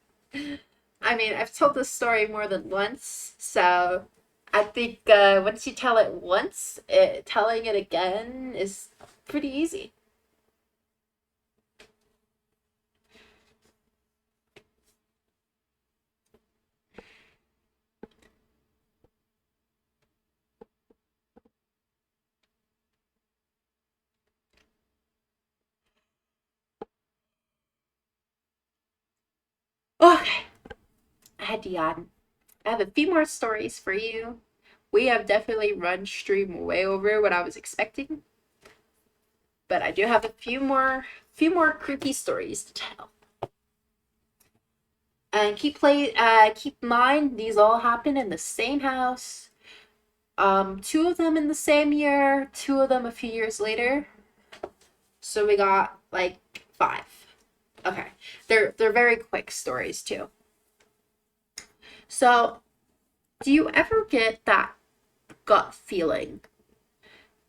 I mean, I've told this story more than once, so I think once you tell it once, telling it again is pretty easy. Hedian. I have a few more stories for you. We have definitely run stream way over what I was expecting, but I do have a few more creepy stories to tell. And keep in mind these all happen in the same house. Two of them in the same year, two of them a few years later. So we got like 5. Okay. They're very quick stories too. So, do you ever get that gut feeling?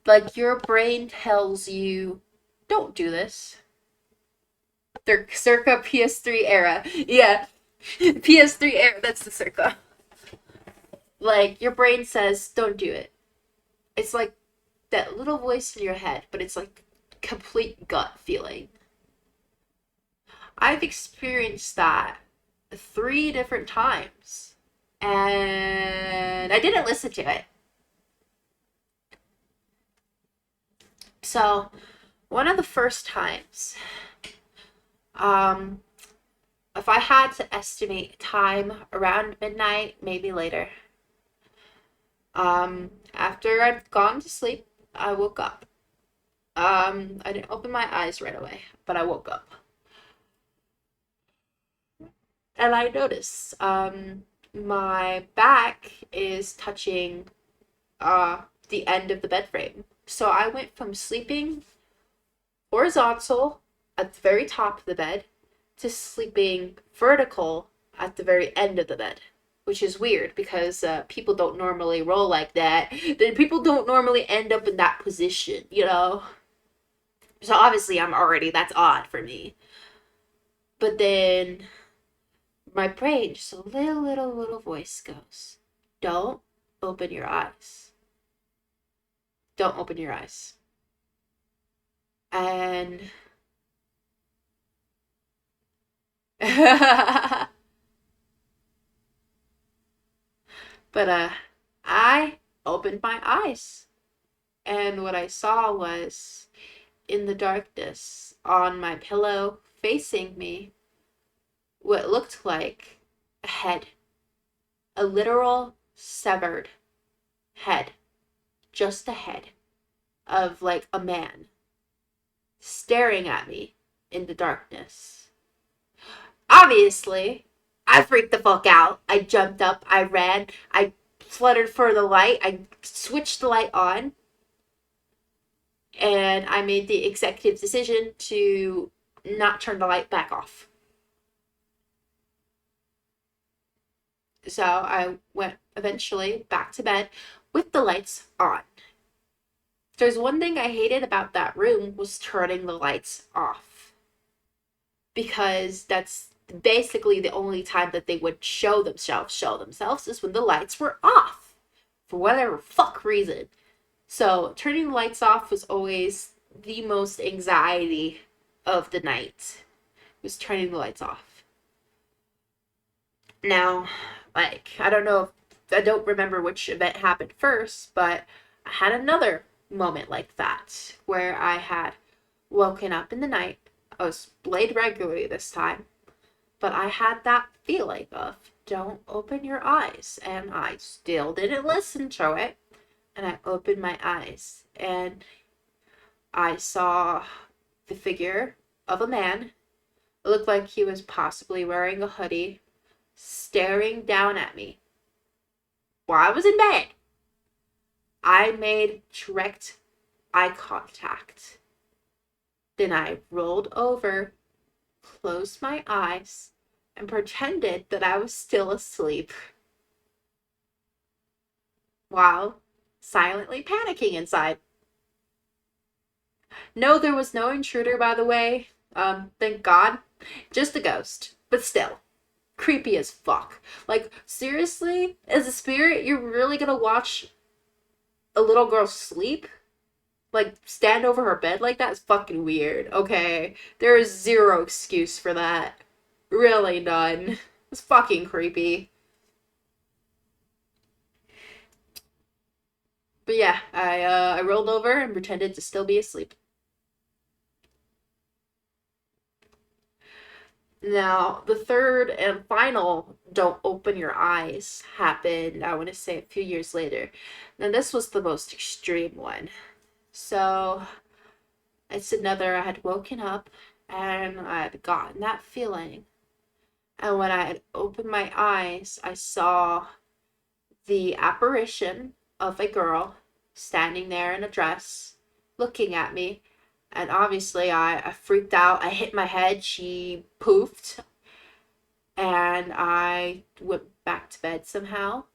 Like your brain tells you, don't do this. They're circa PS3 era. Yeah. PS3 era, that's the circa. Like your brain says, don't do it. It's like that little voice in your head, but it's like complete gut feeling. I've experienced that 3 different times, and I didn't listen to it. So, one of the first times, if I had to estimate time, around midnight, maybe later. After I'd gone to sleep, I woke up. I didn't open my eyes right away, but I woke up. And I noticed, my back is touching, the end of the bed frame. So I went from sleeping horizontal at the very top of the bed to sleeping vertical at the very end of the bed, which is weird because people don't normally roll like that. People don't normally end up in that position, you know? So obviously that's odd for me. But then my brain, just a little voice goes, don't open your eyes. Don't open your eyes. And but I opened my eyes, and what I saw was, in the darkness on my pillow facing me, what looked like a head. A literal severed head. Just a head of like a man staring at me in the darkness. Obviously, I freaked the fuck out. I jumped up, I ran, I fluttered for the light, I switched the light on, and I made the executive decision to not turn the light back off. So I went eventually back to bed with the lights on. If there's one thing I hated about that room was turning the lights off. Because that's basically the only time that they would show themselves is when the lights were off. For whatever fuck reason. So turning the lights off was always the most anxiety of the night. Was turning the lights off. Now, like, I don't remember which event happened first, but I had another moment like that where I had woken up in the night. I was laid regularly this time, but I had that feeling of don't open your eyes, and I still didn't listen to it, and I opened my eyes, and I saw the figure of a man. It looked like he was possibly wearing a hoodie, staring down at me while I was in bed. I made direct eye contact. Then I rolled over, closed my eyes, and pretended that I was still asleep while silently panicking inside. No, there was no intruder, by the way. Thank God. Just a ghost. But still, creepy as fuck. Like, seriously? As a spirit, you're really gonna watch a little girl sleep? Like, stand over her bed like that is fucking weird, okay? There is zero excuse for that. Really none. It's fucking creepy. But yeah, I rolled over and pretended to still be asleep. Now, the third and final "Don't Open Your Eyes" happened, I want to say, a few years later. Now, this was the most extreme one. So, it's another, I had woken up and I had gotten that feeling. And when I had opened my eyes, I saw the apparition of a girl standing there in a dress looking at me. And obviously, I freaked out. I hit my head. She poofed. And I went back to bed somehow.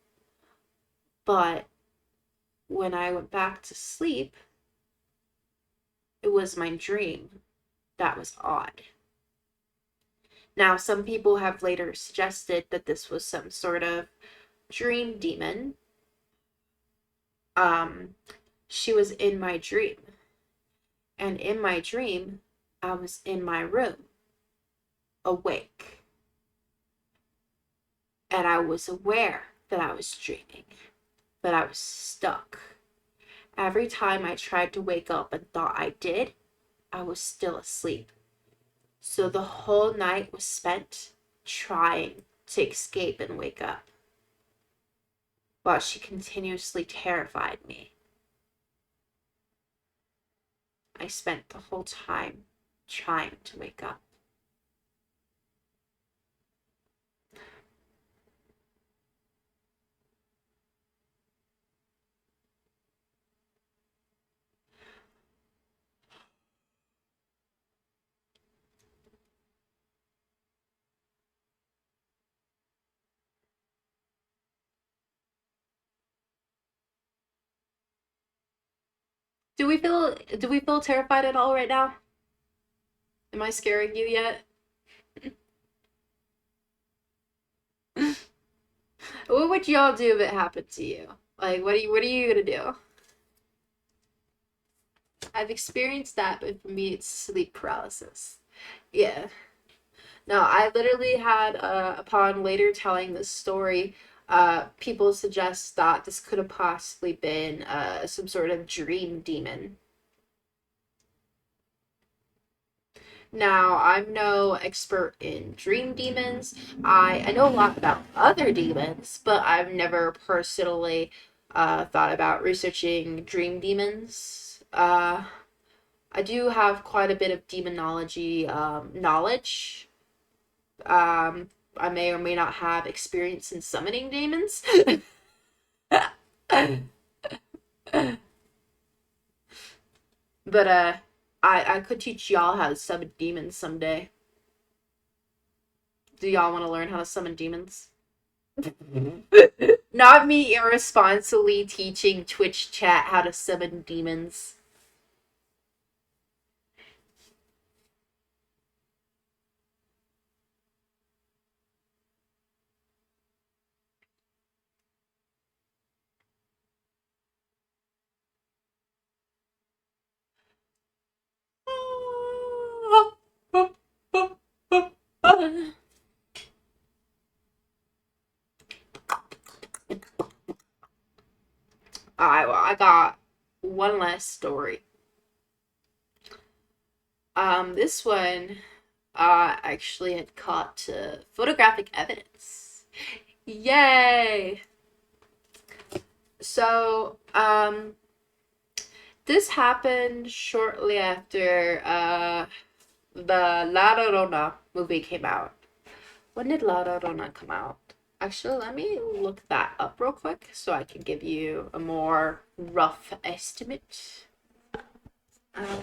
But when I went back to sleep, it was my dream. That was odd. Now, some people have later suggested that this was some sort of dream demon. Um, she was in my dream. And in my dream, I was in my room, awake. And I was aware that I was dreaming, but I was stuck. Every time I tried to wake up and thought I did, I was still asleep. So the whole night was spent trying to escape and wake up, while she continuously terrified me. I spent the whole time trying to wake up. Do we feel terrified at all right now? Am I scaring you yet? What would y'all do if it happened to you? Like, what are you gonna do? I've experienced that, but for me, it's sleep paralysis. Yeah. No, I literally had, upon later telling this story, people suggest that this could have possibly been some sort of dream demon. Now, I'm no expert in dream demons. I know a lot about other demons, but I've never personally thought about researching dream demons. I do have quite a bit of demonology knowledge. I may or may not have experience in summoning demons. But I could teach y'all how to summon demons someday. Do y'all want to learn how to summon demons? Not me irresponsibly teaching Twitch chat how to summon demons. Alright, well, I got one last story. This one actually had caught photographic evidence. Yay! So, this happened shortly after the La Llorona movie came out. When did La Llorona come out? Actually, let me look that up real quick so I can give you a more rough estimate. Uh,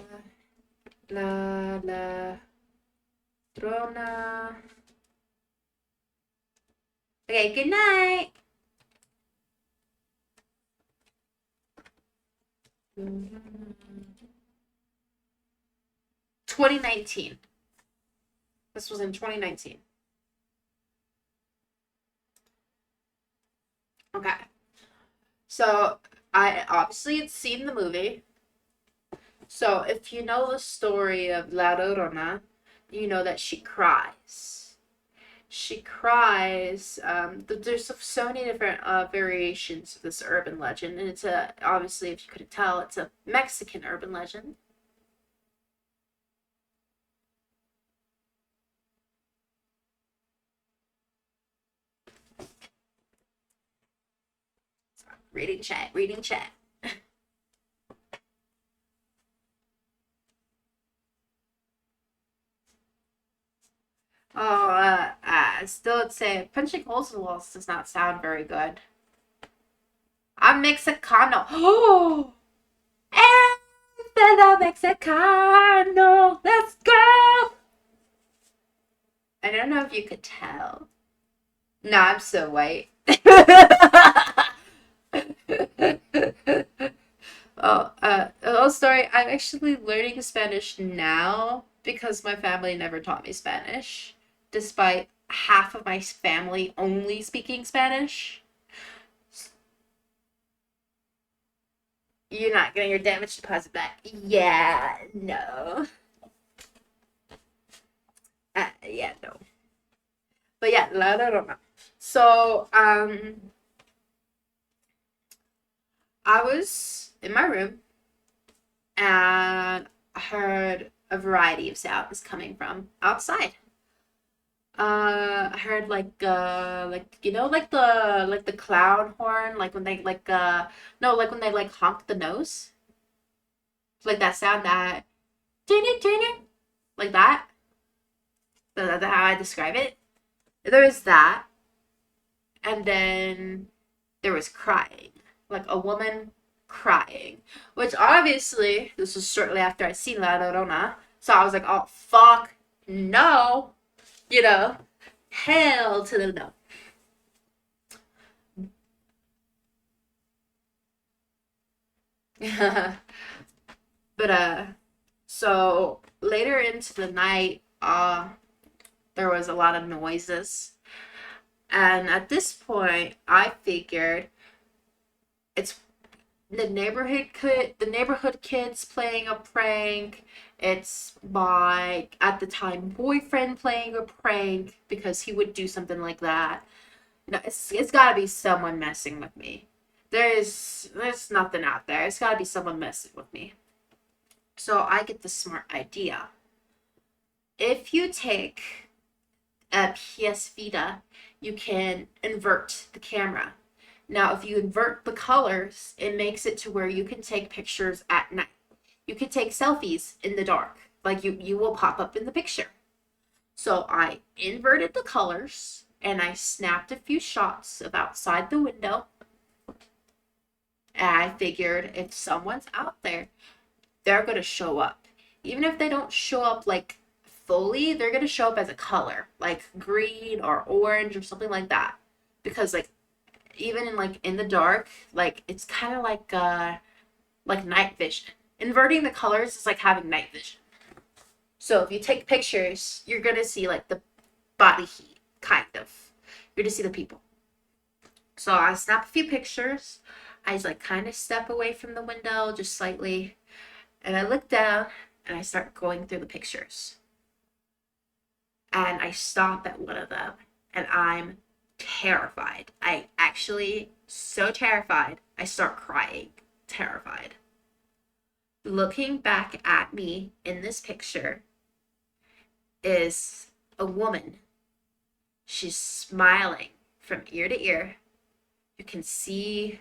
La Llorona. Okay, good night. 2019. This was in 2019. Okay. So I obviously had seen the movie. So if you know the story of La Llorona, you know that she cries. She cries. There's so many different variations of this urban legend, and it's obviously, if you couldn't tell, it's a Mexican urban legend. Reading chat, reading chat. Oh, I still would say punching holes in the walls does not sound very good. I'm Mexicano. Oh, fellow Mexicano. Let's go. I don't know if you could tell. No, I'm so white. A little story. I'm actually learning Spanish now because my family never taught me Spanish, despite half of my family only speaking Spanish. You're not getting your damage deposit back. Yeah, no. Yeah, no. But yeah, La Llorona. So, I was in my room and I heard a variety of sounds coming from outside. I heard like you know like the clown horn like when they like no like when they like honk the nose like that sound that like that. That's how I describe it. There was that, and then there was crying, like a woman crying, which obviously this was shortly after I seen La Llorona, so I was like, oh fuck, no, you know, hell to the no. But so later into the night, there was a lot of noises, and at this point, I figured it's the neighborhood kids playing a prank. It's my at the time boyfriend playing a prank because he would do something like that. No, it's got to be someone messing with me. There's nothing out there. It's got to be someone messing with me. So I get the smart idea. If you take a PS Vita, you can invert the camera. Now, if you invert the colors, it makes it to where you can take pictures at night. You can take selfies in the dark. Like you will pop up in the picture. So I inverted the colors and I snapped a few shots of outside the window. And I figured if someone's out there, they're going to show up. Even if they don't show up like fully, they're going to show up as a color, like green or orange or something like that. Because like even in like in the dark, like it's kind of like night vision. Inverting the colors is like having night vision. So if you take pictures, you're going to see like the body heat kind of. You're going to see the people. So I snap a few pictures. I just like kind of step away from the window just slightly. And I look down and I start going through the pictures. And I stop at one of them and I'm terrified. I actually so terrified. I start crying. Terrified. Looking back at me in this picture is a woman. She's smiling from ear to ear. You can see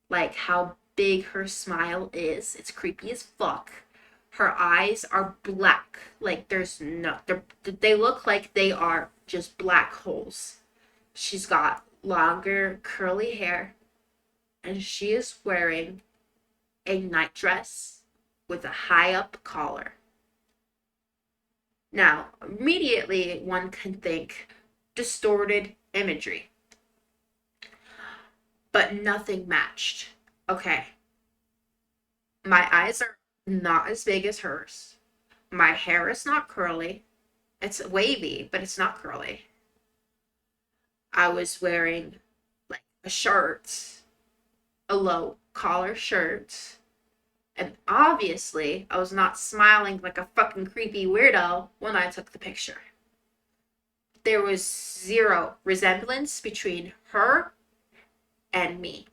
like how big her smile is. It's creepy as fuck. Her eyes are black. Like there's no they look like they are just black holes. She's got longer curly hair and she is wearing a night dress with a high up collar. Now, immediately one can think distorted imagery, but nothing matched. Okay, my eyes are not as big as hers. My hair is not curly. It's wavy, but it's not curly. I was wearing like a shirt, a low collar shirt, and obviously I was not smiling like a fucking creepy weirdo when I took the picture. There was zero resemblance between her and me.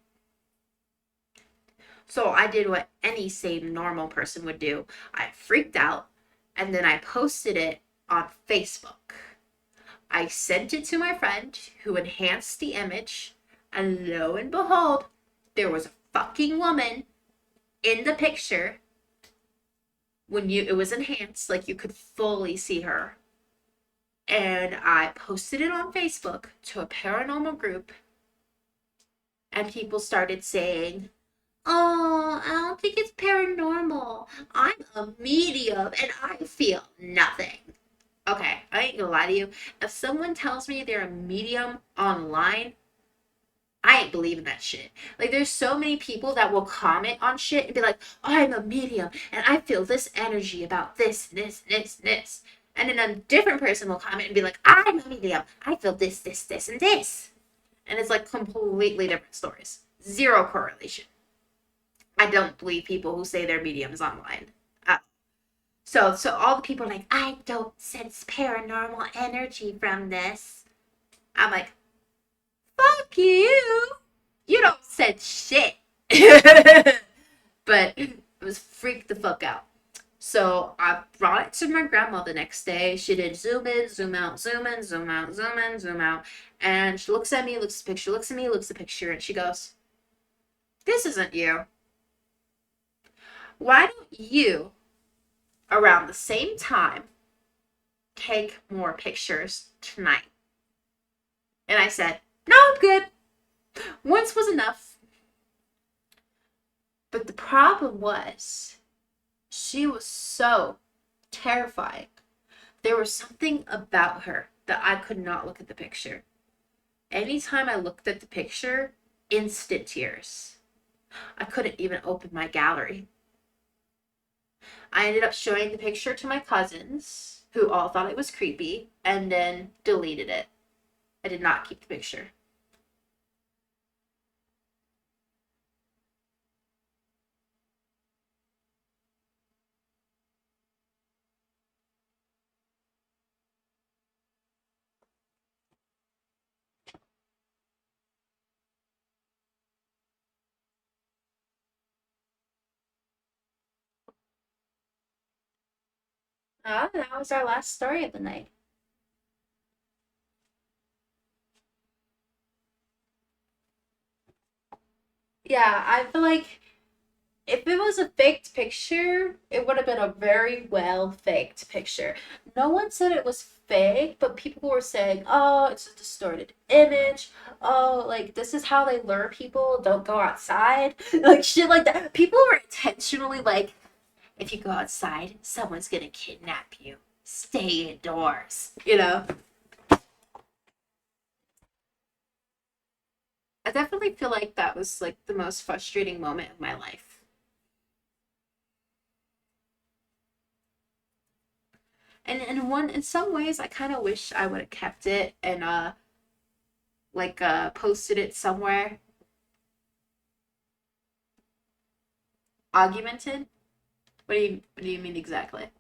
So I did what any sane normal person would do. I freaked out and then I posted it on Facebook. I sent it to my friend who enhanced the image, and lo and behold, there was a fucking woman in the picture when it was enhanced, like you could fully see her. And I posted it on Facebook to a paranormal group, and people started saying, "Oh, I don't think it's paranormal. I'm a medium and I feel nothing." Okay, I ain't gonna lie to you. If someone tells me they're a medium online, I ain't believing that shit. Like, there's so many people that will comment on shit and be like, "Oh, I'm a medium and I feel this energy about this, this, this, this." And then a different person will comment and be like, "I'm a medium. I feel this, this, this, and this." And it's like completely different stories. Zero correlation. I don't believe people who say they're mediums online. So all the people are like, "I don't sense paranormal energy from this." I'm like, "Fuck you. You don't sense shit." But it was freaked the fuck out. So I brought it to my grandma the next day. She did zoom in, zoom out, zoom in, zoom out, zoom in, zoom out. And she looks at me, looks at the picture, looks at me, looks at the picture, and she goes, "This isn't you. Why don't you, around the same time, take more pictures tonight?" And I said, "No, I'm good. Once was enough." But the problem was, she was so terrifying. There was something about her that I could not look at the picture. Anytime I looked at the picture, instant tears. I couldn't even open my gallery. I ended up showing the picture to my cousins, who all thought it was creepy, and then deleted it. I did not keep the picture. Ah, that was our last story of the night. Yeah, I feel like if it was a faked picture, it would have been a very well faked picture. No one said it was fake, but people were saying, "Oh, it's a distorted image. Oh, like this is how they lure people. Don't go outside." Like shit like that. People were intentionally like, "If you go outside, someone's gonna kidnap you. Stay indoors." I definitely feel like that was like the most frustrating moment of my life. And in some ways I kind of wish I would have kept it and posted it somewhere. Augmented? What do you mean exactly?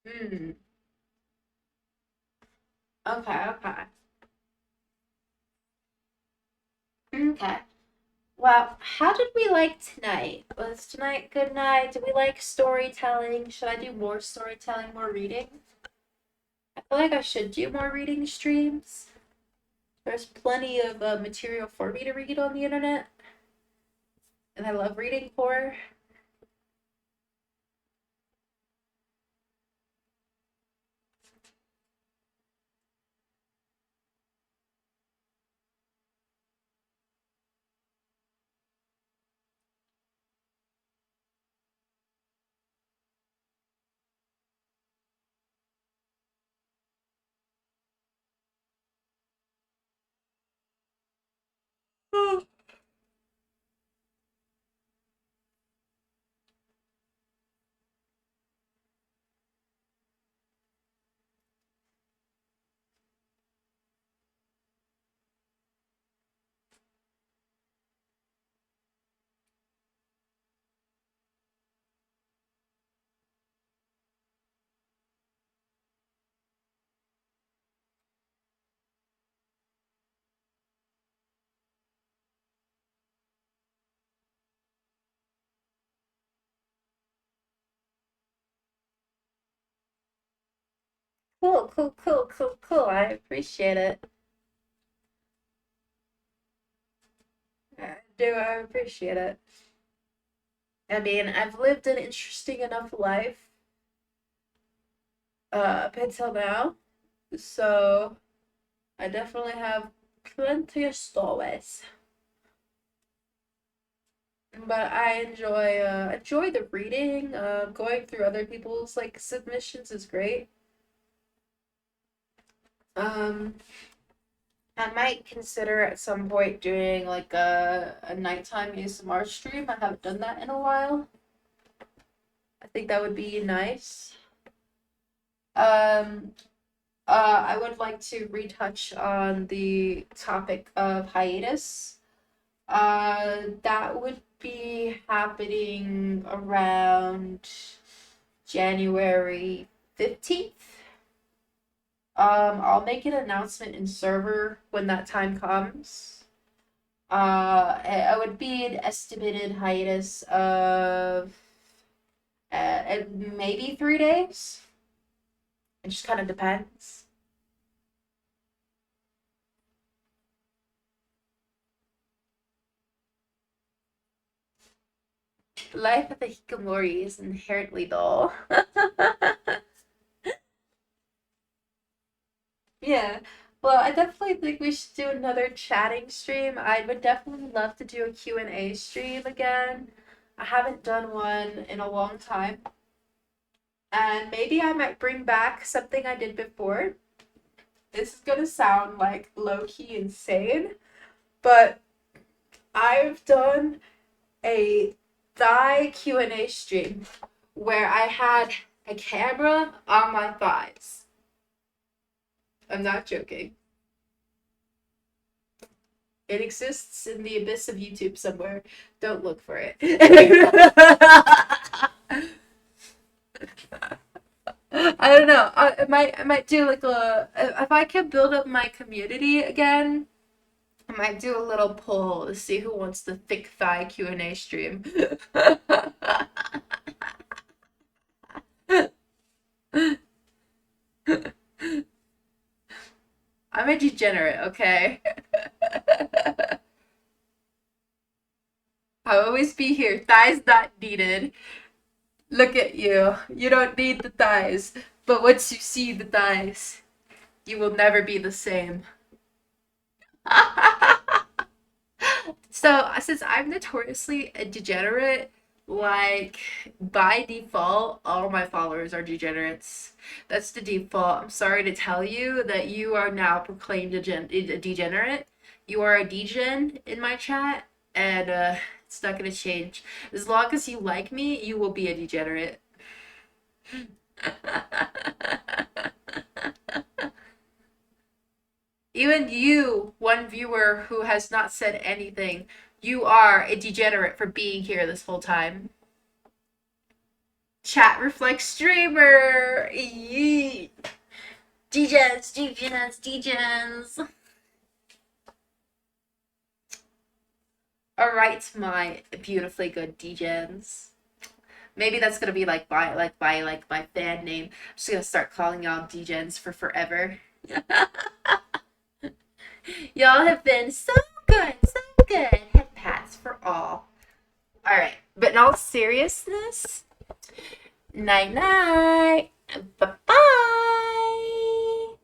Hmm. Okay, okay. Okay. Well, how did we like tonight? Was tonight good night? Did we like storytelling? Should I do more storytelling, more reading? I feel like I should do more reading streams. There's plenty of material for me to read on the internet, and I love reading horror. Cool, cool, cool, cool, cool. I appreciate it. I do, I appreciate it. I mean, I've lived an interesting enough life up until now, so I definitely have plenty of stories. But I enjoy the reading. Going through other people's like submissions is great. Um, I might consider at some point doing like a nighttime ASMR stream. I haven't done that in a while. I think that would be nice. Um, I would like to retouch on the topic of hiatus. That would be happening around January 15th. I'll make an announcement in server when that time comes. I would be an estimated hiatus of maybe 3 days. It just kind of depends. Life of the Hikikomori is inherently dull. Yeah. Well, I definitely think we should do another chatting stream. I would definitely love to do a Q&A stream again. I haven't done one in a long time. And maybe I might bring back something I did before. This is gonna sound like low-key insane, but I've done a thigh Q&A stream where I had a camera on my thighs. I'm not joking. It exists in the abyss of YouTube somewhere. Don't look for it. I don't know. I might do like a if I can build up my community again. I might do a little poll to see who wants the thick thigh Q&A stream. I'm a degenerate, okay? I'll always be here. Thighs not needed. Look at you. You don't need the thighs. But once you see the thighs, you will never be the same. So, since I'm notoriously a degenerate, like by default, all my followers are degenerates. That's the default. I'm sorry to tell you that you are now proclaimed a degenerate. You are a degen in my chat, and it's not gonna change. As long as you like me, you will be a degenerate. Even you, one viewer who has not said anything, you are a degenerate for being here this whole time. Chat reflects streamer. Yeet. Degens, degens, degens. All right, my beautifully good degens. Maybe that's gonna be like my fan name. I'm just gonna start calling y'all degens for forever. Y'all have been so good, so good. Head pats for all. All right, but in all seriousness, night night. Bye bye.